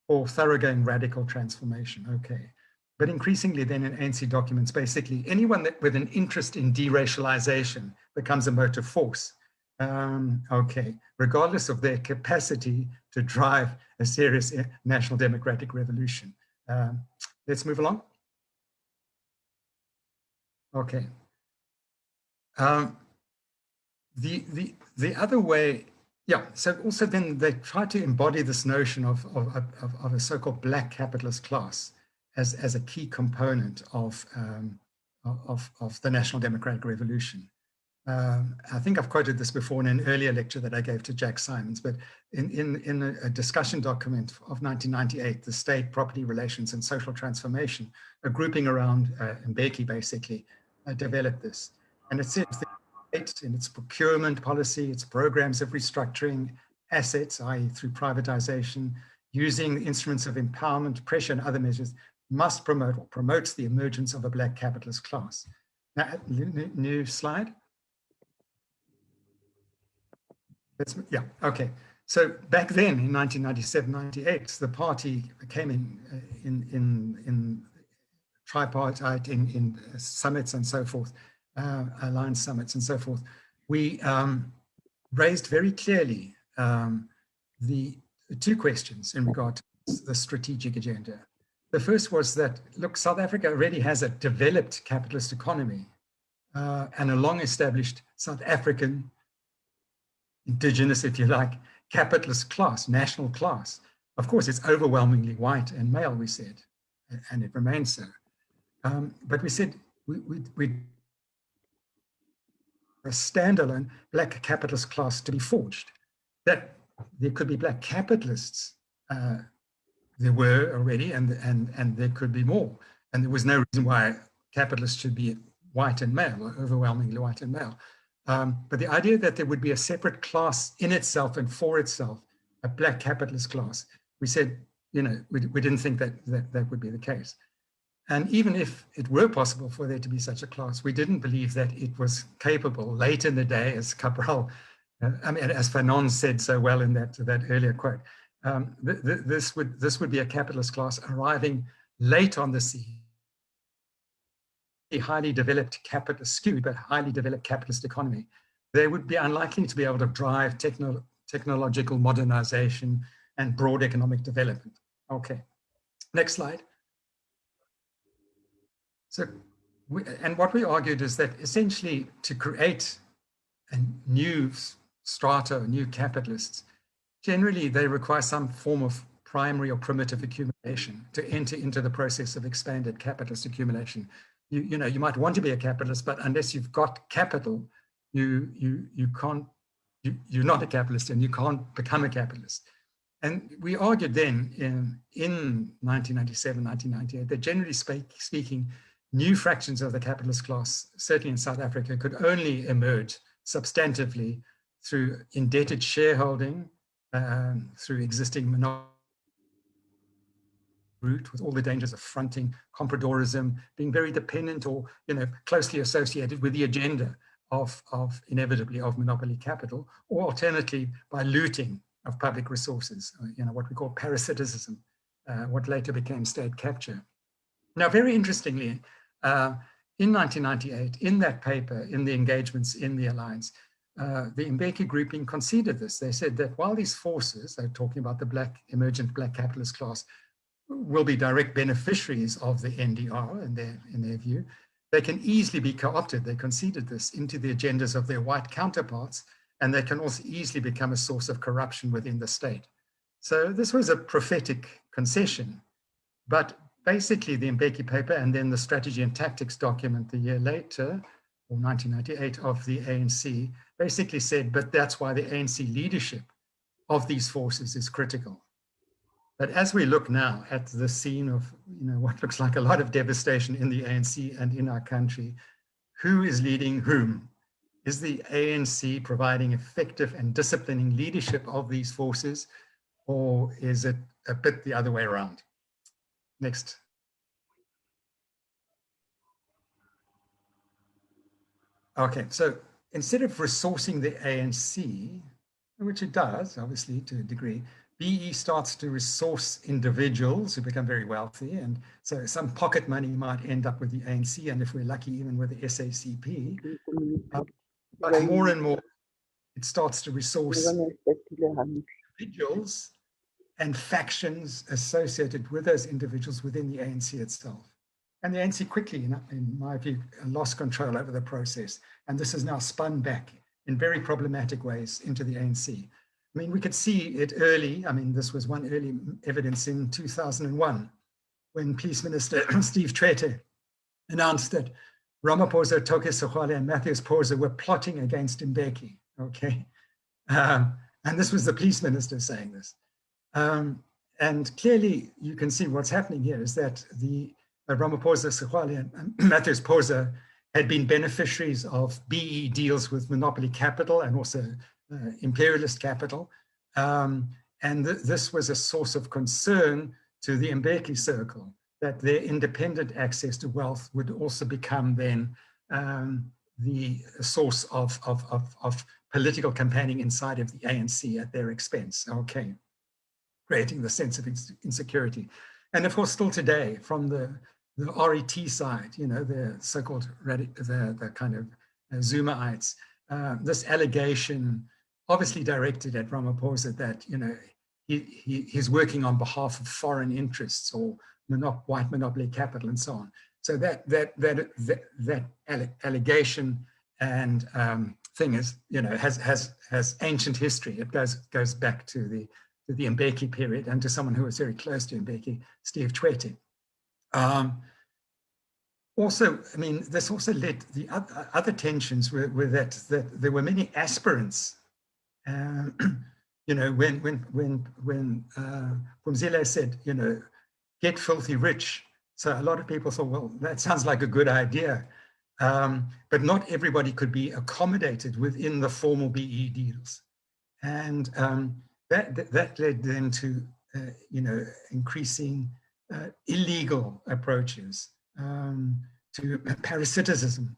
for thoroughgoing radical transformation, okay? But increasingly then in ANC documents, basically anyone with an interest in deracialization becomes a motive force, okay, regardless of their capacity to drive a serious national democratic revolution. Let's move along. Okay. The other way, yeah, so also then they try to embody this notion of a so-called black capitalist class as a key component of the National Democratic Revolution. I think I've quoted this before in an earlier lecture that I gave to Jack Simons, but in a discussion document of 1998, the State, Property Relations and Social Transformation, a grouping around Mbeki basically developed this. And it says the state in its procurement policy, its programs of restructuring assets, i.e. through privatization, using instruments of empowerment, pressure and other measures, must promote or promotes the emergence of a black capitalist class. Now, new slide. Yeah, okay. So back then in 1997, 98, the party came in tripartite, in summits and so forth, alliance summits and so forth. We raised very clearly the two questions in regard to the strategic agenda. The first was that, look, South Africa already has a developed capitalist economy and a long-established South African indigenous, if you like, capitalist class, national class. Of course, it's overwhelmingly white and male, we said, and it remains so. But we said we a standalone black capitalist class to be forged. That there could be black capitalists. There were already, and there could be more. And there was no reason why capitalists should be white and male, or overwhelmingly white and male. But the idea that there would be a separate class in itself and for itself, a black capitalist class, we said, we didn't think that would be the case. And even if it were possible for there to be such a class, we didn't believe that it was capable late in the day, as Cabral, as Fanon said so well in that earlier quote, this would be a capitalist class arriving late on the scene. A highly developed capitalist, skewed but highly developed capitalist economy. They would be unlikely to be able to drive technological modernization and broad economic development. Okay, next slide. So, what we argued is that essentially to create a new strata, new capitalists, generally they require some form of primary or primitive accumulation to enter into the process of expanded capitalist accumulation. You might want to be a capitalist, but unless you've got capital, you can't, you're not a capitalist and you can't become a capitalist. And we argued then in 1997, 1998, that generally speaking, new fractions of the capitalist class, certainly in South Africa, could only emerge substantively through indebted shareholding, through existing monopoly route, with all the dangers of fronting, compradorism, being very dependent or closely associated with the agenda of inevitably of monopoly capital, or alternately by looting of public resources, what we call parasitism, what later became state capture. Now, very interestingly, in 1998, in that paper, in the engagements in the alliance, the Mbeki grouping conceded this. They said that while these forces, they're talking about the emergent black capitalist class, will be direct beneficiaries of the NDR in their view, they can easily be co-opted, they conceded this, into the agendas of their white counterparts, and they can also easily become a source of corruption within the state. So this was a prophetic concession, but basically the Mbeki paper and then the strategy and tactics document the year later, or 1998, of the ANC, basically said, but that's why the ANC leadership of these forces is critical. But as we look now at the scene of what looks like a lot of devastation in the ANC and in our country, who is leading whom? Is the ANC providing effective and disciplining leadership of these forces, or is it a bit the other way around? Next. Okay, so instead of resourcing the ANC, which it does, obviously, to a degree, BE starts to resource individuals who become very wealthy. And so some pocket money might end up with the ANC, and if we're lucky, even with the SACP. But more and more, it starts to resource individuals and factions associated with those individuals within the ANC itself. And the ANC quickly, in my view, lost control over the process. And this is now spun back in very problematic ways into the ANC. I mean, we could see it early. I mean, this was one early evidence in 2001, when Police Minister Steve Tshwete announced that Ramaphosa, Toke Sogole, and Matthews Phosa were plotting against Mbeki, okay? And this was the police minister saying this. And clearly, you can see what's happening here is that the Ramaphosa, Sogole, and Matthews Phosa had been beneficiaries of BE deals with monopoly capital and also imperialist capital. And this was a source of concern to the Mbeki circle, that their independent access to wealth would also become then the source of political campaigning inside of the ANC at their expense, okay, creating the sense of insecurity. And of course, still today, from the RET side, the so-called, the kind of Zumaites, this allegation obviously directed at Ramaphosa that, he's working on behalf of foreign interests or white monopoly capital and so on. So that allegation and thing is, has ancient history. It goes back to the Mbeki period and to someone who was very close to Mbeki, Steve Tshwete. Also, I mean, this also led the other tensions were that there were many aspirants. When Phumzile said, get filthy rich. So a lot of people thought, well, that sounds like a good idea. But not everybody could be accommodated within the formal BE deals. And that led then to, increasing illegal approaches to parasitism.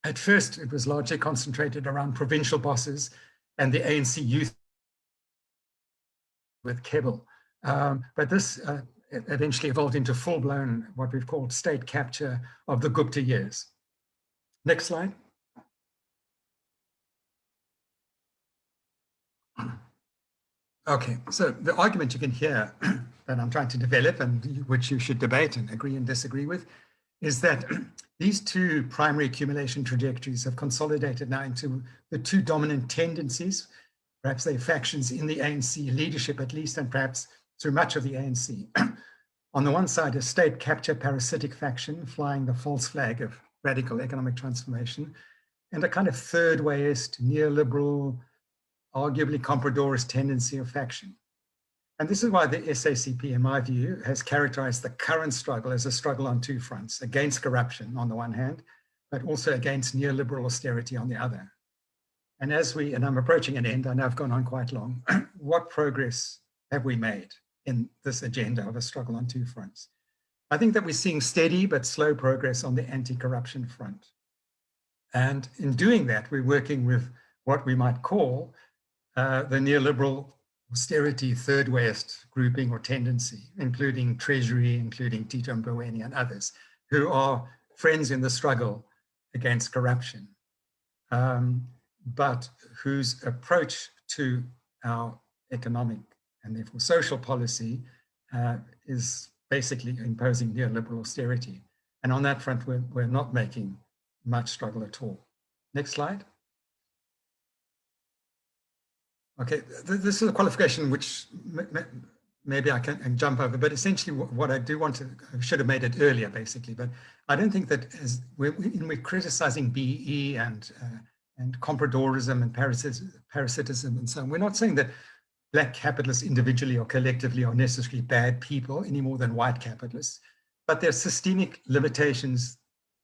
At first, it was largely concentrated around provincial bosses and the ANC youth with Kebble. But this eventually evolved into full-blown, what we've called state capture of the Gupta years. Next slide. Okay, so the argument you can hear that I'm trying to develop, and which you should debate and agree and disagree with, is that these two primary accumulation trajectories have consolidated now into the two dominant tendencies. Perhaps they're factions in the ANC leadership at least, and perhaps through much of the ANC. On the one side, a state capture parasitic faction flying the false flag of radical economic transformation, and a kind of third wayist, neoliberal, arguably compradorist tendency of faction. And this is why the SACP, in my view, has characterized the current struggle as a struggle on two fronts, against corruption on the one hand, but also against neoliberal austerity on the other. And and I'm approaching an end, I know I've gone on quite long, what progress have we made in this agenda of a struggle on two fronts? I think that we're seeing steady but slow progress on the anti-corruption front. And in doing that, we're working with what we might call the neoliberal austerity third West grouping or tendency, including Treasury, including Tito Mboweni and others, who are friends in the struggle against corruption, but whose approach to our economic and therefore social policy is basically imposing neoliberal austerity. And on that front, we're not making much struggle at all. Next slide. Okay, this is a qualification which maybe I can jump over, but essentially what I do want to, I should have made it earlier basically, but I don't think that as we're criticizing BE and compradorism and parasitism and so on, we're not saying that Black capitalists individually or collectively are necessarily bad people any more than white capitalists, but there are systemic limitations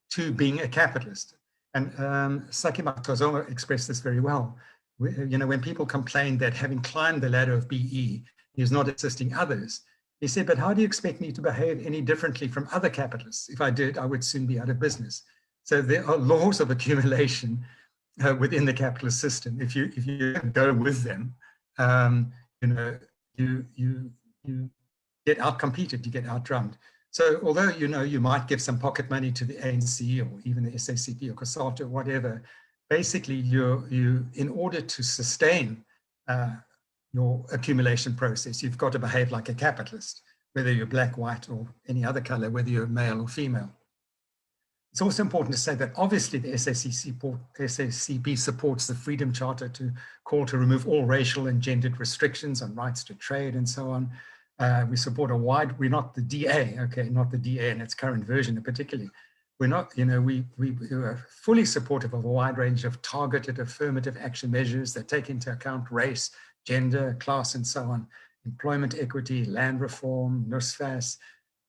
to being a capitalist. And Saki Makazomo expressed this very well. You know, when people complain that having climbed the ladder of BE is not assisting others, he said, but how do you expect me to behave any differently from other capitalists? If I did, I would soon be out of business. So there are laws of accumulation within the capitalist system. If you go with them, you know, you get outcompeted, you get outdrummed. So although, you know, you might give some pocket money to the ANC or even the SACP or COSATU or whatever, basically you in order to sustain your accumulation process, you've got to behave like a capitalist, whether you're black, white, or any other color, whether you're male or female. It's also important to say that obviously the SACP supports the Freedom Charter to call to remove all racial and gendered restrictions on rights to trade and so on. We support we're not the DA, okay, not the DA in its current version particularly. We're not, you know, we are fully supportive of a wide range of targeted affirmative action measures that take into account race, gender, class, and so on, employment equity, land reform, NUSFAS,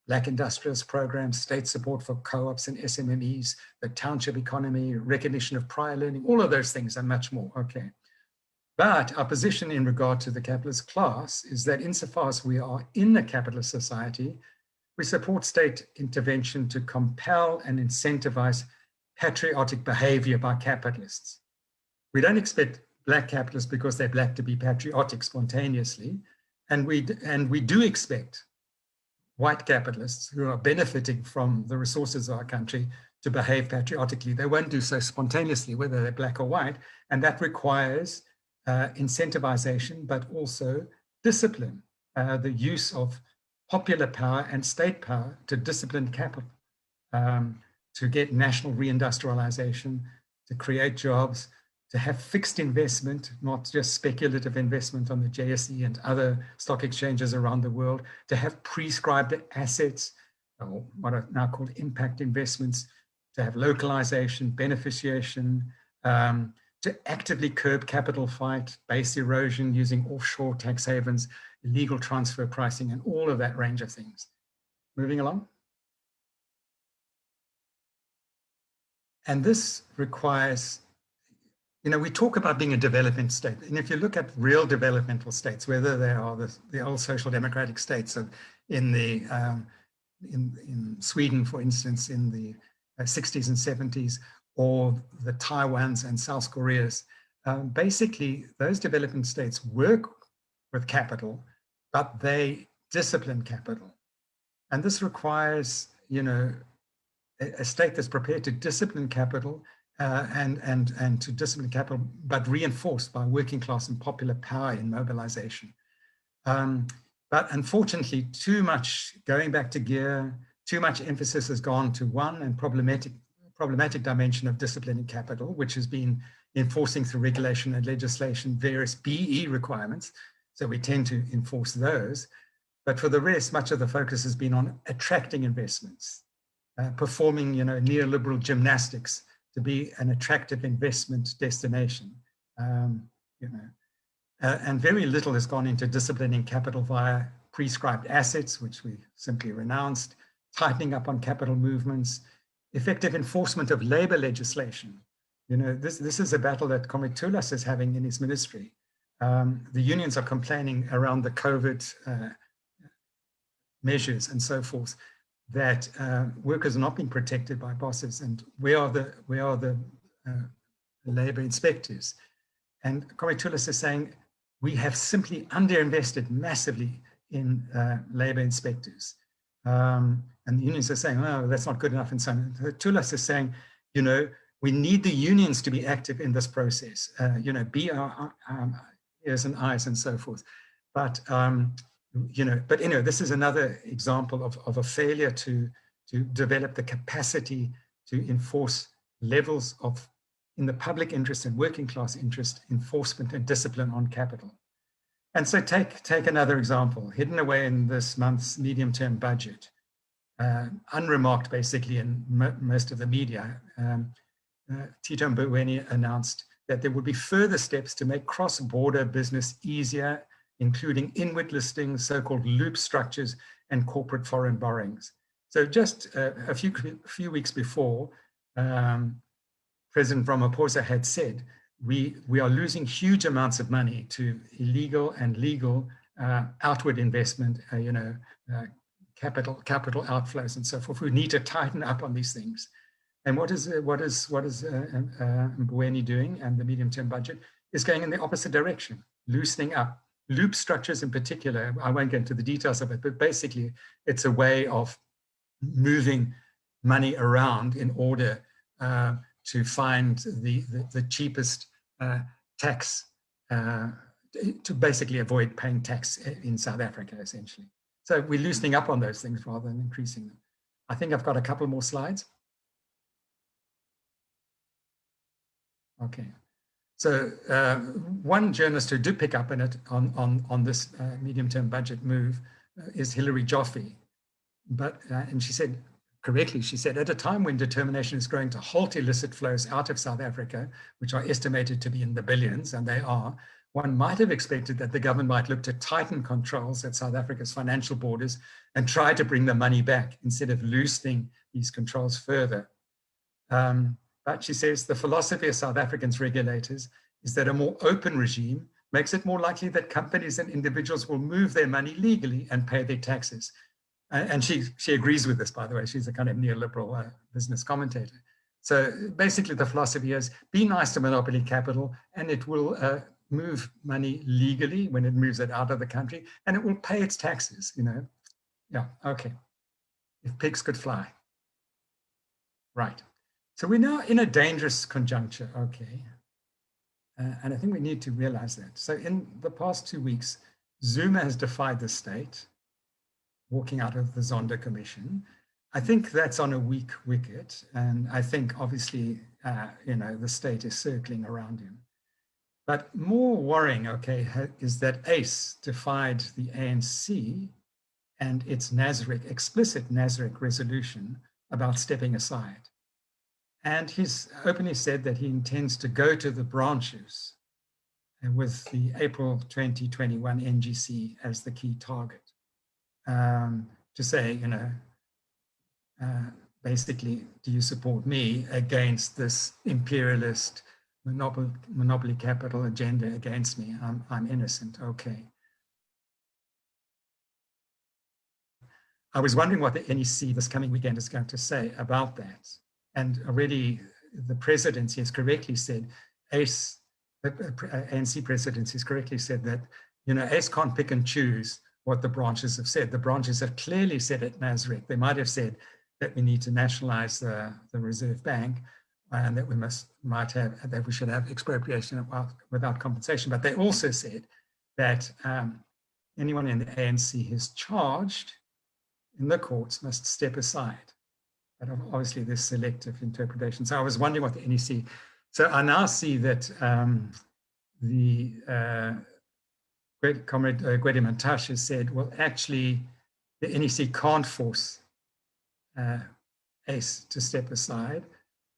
Black industrialist programs, state support for co-ops and SMMEs, the township economy, recognition of prior learning, all of those things and much more, okay. But our position in regard to the capitalist class is that insofar as we are in a capitalist society, we support state intervention to compel and incentivize patriotic behavior by capitalists. We don't expect Black capitalists because they're Black to be patriotic spontaneously. And we do expect white capitalists who are benefiting from the resources of our country to behave patriotically. They won't do so spontaneously, whether they're Black or white. And that requires incentivization, but also discipline, the use of popular power and state power to discipline capital, to get national reindustrialization, to create jobs, to have fixed investment, not just speculative investment on the JSE and other stock exchanges around the world, to have prescribed assets, or what are now called impact investments, to have localization, beneficiation, to actively curb capital fight, base erosion using offshore tax havens, illegal transfer pricing, and all of that range of things. Moving along. And this requires, you know, we talk about being a development state. And if you look at real developmental states, whether they are the old social democratic states in Sweden, for instance, in the 60s and 70s, or the Taiwans and South Koreas, basically those development states work with capital, but they discipline capital. And this requires, you know, a state that's prepared to discipline capital and to discipline capital, but reinforced by working class and popular power in mobilization. But unfortunately, too much, going back to gear, too much emphasis has gone to one and problematic dimension of disciplining capital, which has been enforcing through regulation and legislation various BE requirements. So we tend to enforce those. But for the rest, much of the focus has been on attracting investments, performing, you know, neoliberal gymnastics to be an attractive investment destination, you know. and very little has gone into disciplining capital via prescribed assets, which we simply renounced, tightening up on capital movements, effective enforcement of labor legislation. You know, this is a battle that Comrade Tulas is having in his ministry. The unions are complaining around the COVID measures and so forth, that workers are not being protected by bosses, and we are the labor inspectors. And Comrade Tulas is saying we have simply underinvested massively in labor inspectors. And the unions are saying, oh, that's not good enough. And so on. Tulas is saying, you know, we need the unions to be active in this process, you know, be our ears and eyes and so forth. But, you know, this is another example of a failure to develop the capacity to enforce levels of, in the public interest and working class interest, enforcement and discipline on capital. And so take another example, hidden away in this month's medium-term budget, unremarked basically in most of the media. Tito Mboweni announced that there would be further steps to make cross-border business easier, including inward listings, so-called loop structures, and corporate foreign borrowings. So just a few weeks before, President Ramaphosa had said, we are losing huge amounts of money to illegal and legal outward investment, you know, capital outflows and so forth. We need to tighten up on these things. And what is Mboweni doing? And the medium-term budget is going in the opposite direction, loosening up. Loop structures in particular, I won't get into the details of it, but basically it's a way of moving money around in order to find the cheapest tax, to basically avoid paying tax in South Africa, essentially. So we're loosening up on those things rather than increasing them. I think I've got a couple more slides. Okay. So one journalist who did pick up on it on this medium-term budget move is Hilary Joffe. But and she said, correctly, she said, at a time when determination is growing to halt illicit flows out of South Africa, which are estimated to be in the billions, and they are, one might have expected that the government might look to tighten controls at South Africa's financial borders and try to bring the money back instead of loosening these controls further. But she says the philosophy of South Africans regulators is that a more open regime makes it more likely that companies and individuals will move their money legally and pay their taxes. And she agrees with this, by the way. She's a kind of neoliberal business commentator. So basically the philosophy is be nice to monopoly capital and it will move money legally when it moves it out of the country, and it will pay its taxes, you know. Yeah, okay. If pigs could fly. Right. So we're now in a dangerous conjuncture, okay. And I think we need to realize that. So in the past 2 weeks, Zuma has defied the state, walking out of the Zondo Commission. I think that's on a weak wicket. And I think obviously, you know, the state is circling around him. But more worrying, okay, is that ACE defied the ANC and its explicit Nasrec resolution about stepping aside. And he's openly said that he intends to go to the branches with the April 2021 NGC as the key target, to say, you know, basically, do you support me against this imperialist monopoly capital agenda against me? I'm innocent, okay. I was wondering what the NEC this coming weekend is going to say about that. And already the presidency has correctly said, ACE, the ANC presidency has correctly said that, you know, ACE can't pick and choose what the branches have said. The branches have clearly said at Nasrec, they might have said that we need to nationalize the Reserve Bank and that we should have expropriation without compensation. But they also said that anyone in the ANC who's charged in the courts must step aside. But obviously there's selective interpretation. So I was wondering what the NEC, so I now see that the great comrade Gwede Mantashe has said, well, actually the NEC can't force ACE to step aside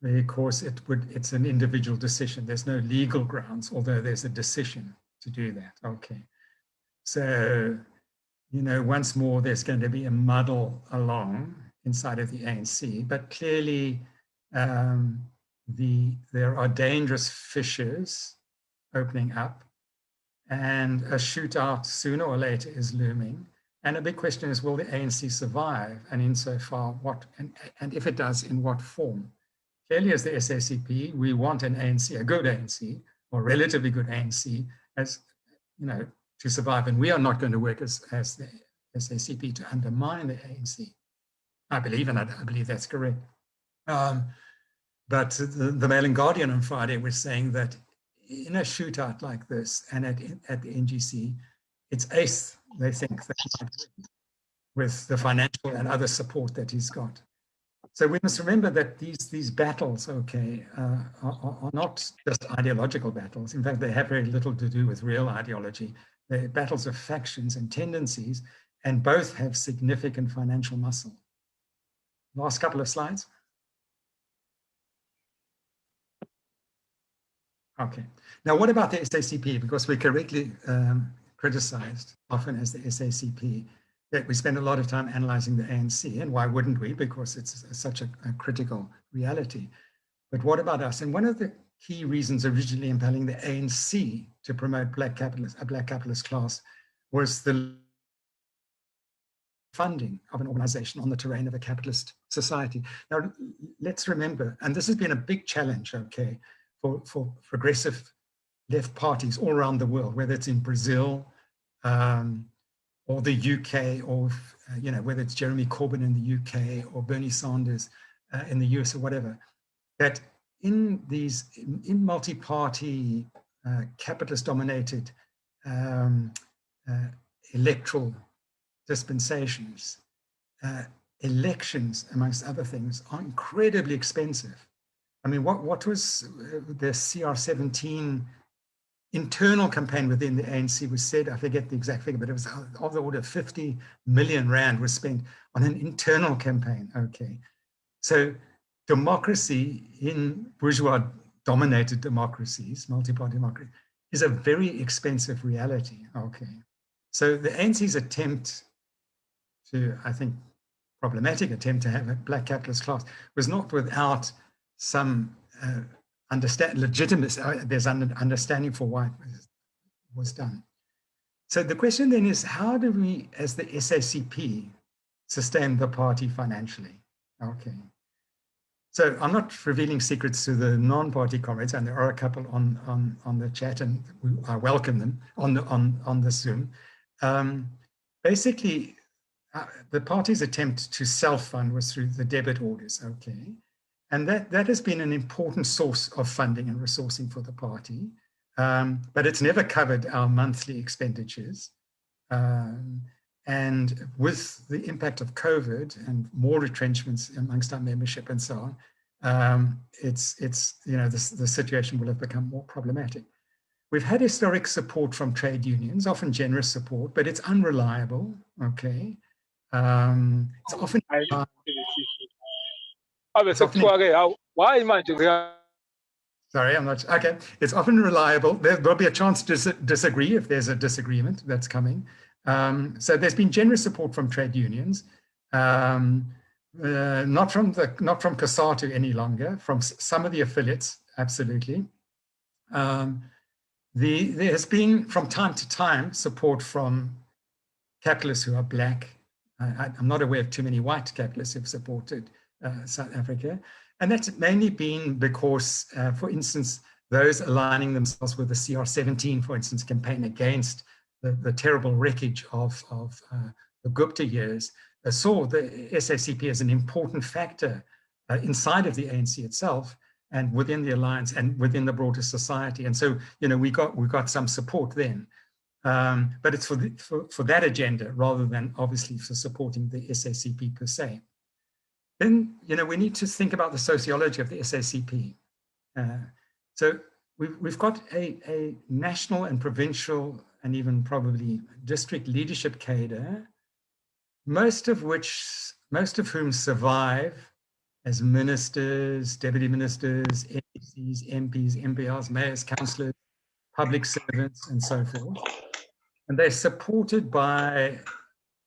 because it's an individual decision. There's no legal grounds, although there's a decision to do that. Okay. So, you know, once more, there's going to be a muddle along inside of the ANC, but clearly there are dangerous fissures opening up, and a shootout sooner or later is looming. And a big question is, will the ANC survive? And insofar, what, and if it does, in what form? Clearly, as the SACP, we want an ANC, a good ANC, or relatively good ANC, as you know, to survive. And we are not going to work as the SACP to undermine the ANC. I believe, and I believe that's correct. But the Mail and Guardian on Friday was saying that in a shootout like this, and at the NGC, it's Ace, they think, that might win with the financial and other support that he's got. So we must remember that these battles, okay, are not just ideological battles. In fact, they have very little to do with real ideology. They're battles of factions and tendencies, and both have significant financial muscle. Last couple of slides. Okay. Now, what about the SACP? Because we're correctly criticized often as the SACP, that we spend a lot of time analyzing the ANC, and why wouldn't we? Because it's such a critical reality. But what about us? And one of the key reasons originally impelling the ANC to promote a black capitalist class was the funding of an organization on the terrain of a capitalist society. Now, let's remember, and this has been a big challenge, okay, for progressive left parties all around the world, whether it's in Brazil, or the UK, or you know, whether it's Jeremy Corbyn in the UK or Bernie Sanders in the US or whatever, that in multi-party capitalist-dominated electoral dispensations, elections, amongst other things, are incredibly expensive. I mean, what was the CR17 internal campaign within the ANC was said, I forget the exact figure, but it was of the order of 50 million rand was spent on an internal campaign, okay. So democracy in bourgeois-dominated democracies, multi-party democracy, is a very expensive reality, okay. So the ANC's attempt to, I think, problematic attempt to have a black capitalist class was not without some legitimacy. There's understanding for why it was done. So the question then is, how do we, as the SACP, sustain the party financially? Okay. So I'm not revealing secrets to the non-party comrades, and there are a couple on the chat, and I welcome them on the Zoom. Basically, the party's attempt to self-fund was through the debit orders, okay? And that has been an important source of funding and resourcing for the party, but it's never covered our monthly expenditures. And with the impact of COVID and more retrenchments amongst our membership and so on, it's you know, the situation will have become more problematic. We've had historic support from trade unions, often generous support, but it's unreliable, okay? It's often... Sorry, I'm not, okay. It's often reliable. There'll be a chance to disagree if there's a disagreement that's coming. So there's been generous support from trade unions, not from COSATU any longer, from some of the affiliates, absolutely. There has been, from time to time, support from capitalists who are black. I'm not aware of too many white capitalists who've supported South Africa. And that's mainly been because, for instance, those aligning themselves with the CR17, for instance, campaign against the terrible wreckage of the Gupta years, saw the SACP as an important factor inside of the ANC itself and within the alliance and within the broader society. And so, you know, we got some support then. But it's for that agenda rather than obviously for supporting the SACP per se. Then, you know, we need to think about the sociology of the SACP. So we've got a national and provincial and even probably district leadership cadre, most of whom survive as ministers, deputy ministers, MPs, MPRs, mayors, councillors, public servants, and so forth. And they're supported by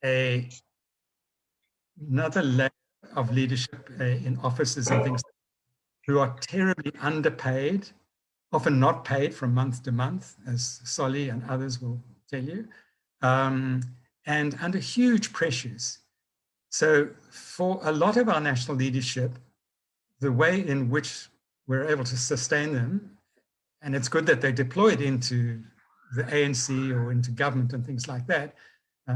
another layer of leadership in offices and things who are terribly underpaid, often not paid from month to month, as Solly and others will tell you, and under huge pressures. So for a lot of our national leadership, the way in which we're able to sustain them, and it's good that they're deployed into the ANC or into government and things like that,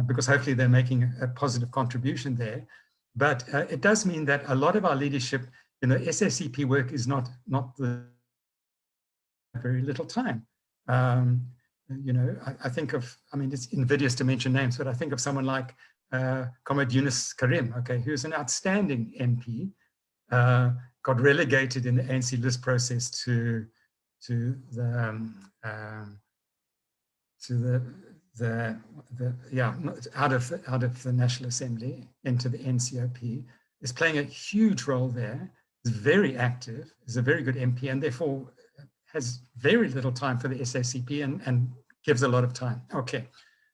because hopefully they're making a positive contribution there. But it does mean that a lot of our leadership, SSCP work is not the very little time. I think of, it's invidious to mention names, but I think of someone like Comrade Yunus Karim, okay, who's an outstanding MP, got relegated in the ANC list process to out of the National Assembly into the NCOP, is playing a huge role there, is very active, is a very good MP, and therefore has very little time for the SACP and gives a lot of time. Okay,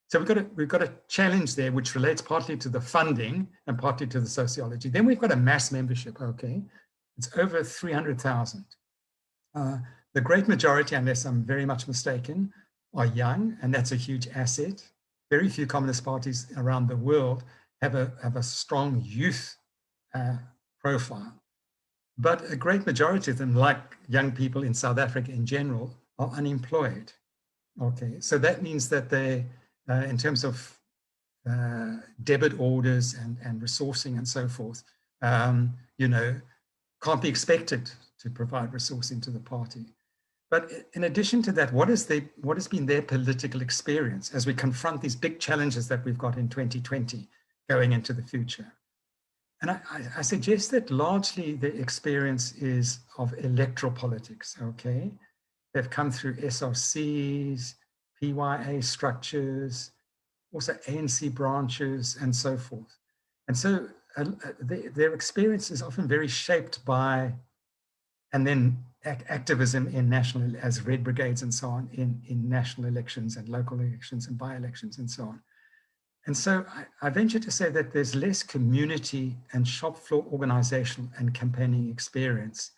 so we've got a challenge there, which relates partly to the funding and partly to the sociology. Then we've got a mass membership, okay? It's over 300,000. The great majority, unless I'm very much mistaken, are young, and that's a huge asset. Very few communist parties around the world have a strong youth profile. But a great majority of them, like young people in South Africa in general, are unemployed. Okay, so that means that they, in terms of debit orders and resourcing and so forth, can't be expected to provide resourcing to the party. But in addition to that, what has been their political experience as we confront these big challenges that we've got in 2020 going into the future? And I suggest that largely the experience is of electoral politics, okay? They've come through SRCs, PYA structures, also ANC branches, and so forth. And so their experience is often very shaped by, and then activism in national, as Red Brigades and so on, in national elections and local elections and by-elections and so on. And so I venture to say that there's less community and shop floor organization and campaigning experience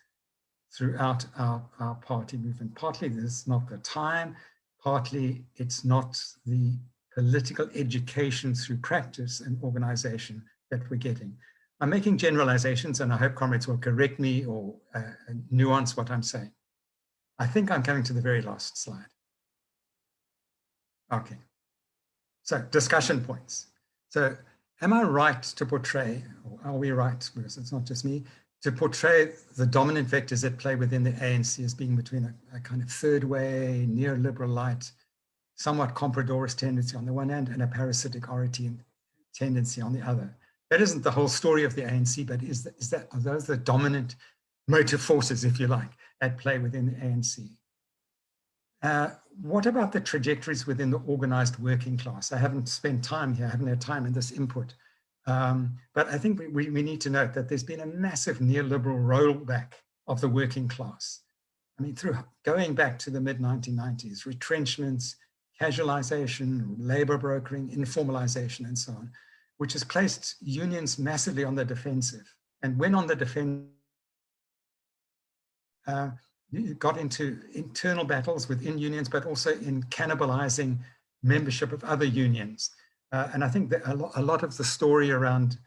throughout our party movement. Partly there's not the time, partly it's not the political education through practice and organization that we're getting. I'm making generalizations, and I hope comrades will correct me or nuance what I'm saying. I think I'm coming to the very last slide. Okay. So discussion points. So am I right to portray, or are we right, because it's not just me, to portray the dominant vectors at play within the ANC as being between a kind of third way, neoliberal light, somewhat compradorist tendency on the one hand and a parasitic ority tendency on the other? That isn't the whole story of the ANC, but are those the dominant motive forces, if you like, at play within the ANC? What about the trajectories within the organized working class? I haven't spent time here, I haven't had time in this input. But I think we need to note that there's been a massive neoliberal rollback of the working class. I mean, through going back to the mid-1990s, retrenchments, casualization, labor brokering, informalization, and so on, which has placed unions massively on the defensive. And when on the defensive, you got into internal battles within unions, but also in cannibalizing membership of other unions. And I think that a lot of the story around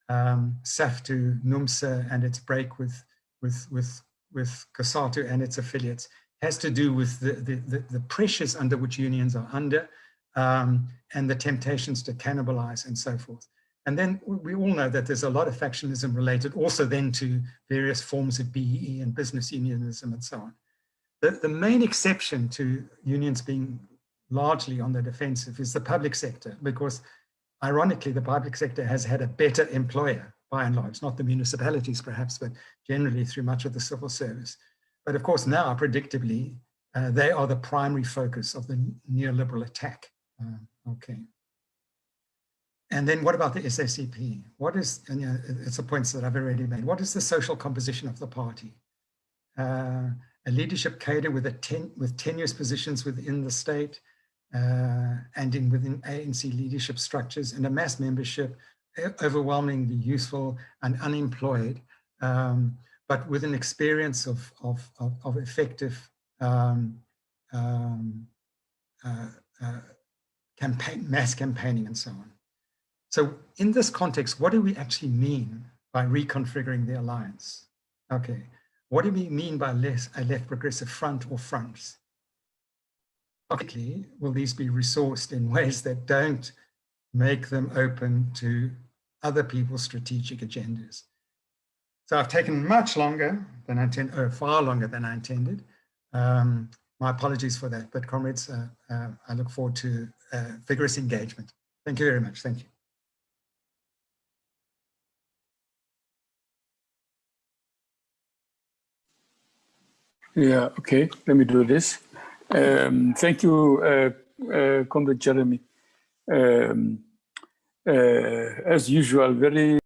SAFTU, NUMSA, and its break with COSATU and its affiliates has to do with the pressures under which unions are under, and the temptations to cannibalize and so forth. And then we all know that there's a lot of factionalism related also then to various forms of BEE and business unionism and so on. The main exception to unions being largely on the defensive is the public sector, because ironically, the public sector has had a better employer by and large, not the municipalities perhaps, but generally through much of the civil service. But of course now, predictably, they are the primary focus of the neoliberal attack. Okay. And then what about the SACP? What is, and it's the points that I've already made. What is the social composition of the party? a leadership cadre with tenuous positions within the state and within ANC leadership structures, and a mass membership overwhelmingly useful and unemployed, but with an experience of effective mass campaigning and so on. So in this context, what do we actually mean by reconfiguring the alliance? Okay, what do we mean by a left progressive front or fronts? Obviously, will these be resourced in ways that don't make them open to other people's strategic agendas? So I've taken much longer than I intended, or far longer than I intended. My apologies for that, but comrades, I look forward to vigorous engagement. Thank you very much. Thank you. Yeah, okay, let me do this. Thank you, Comrade Jeremy. As usual, very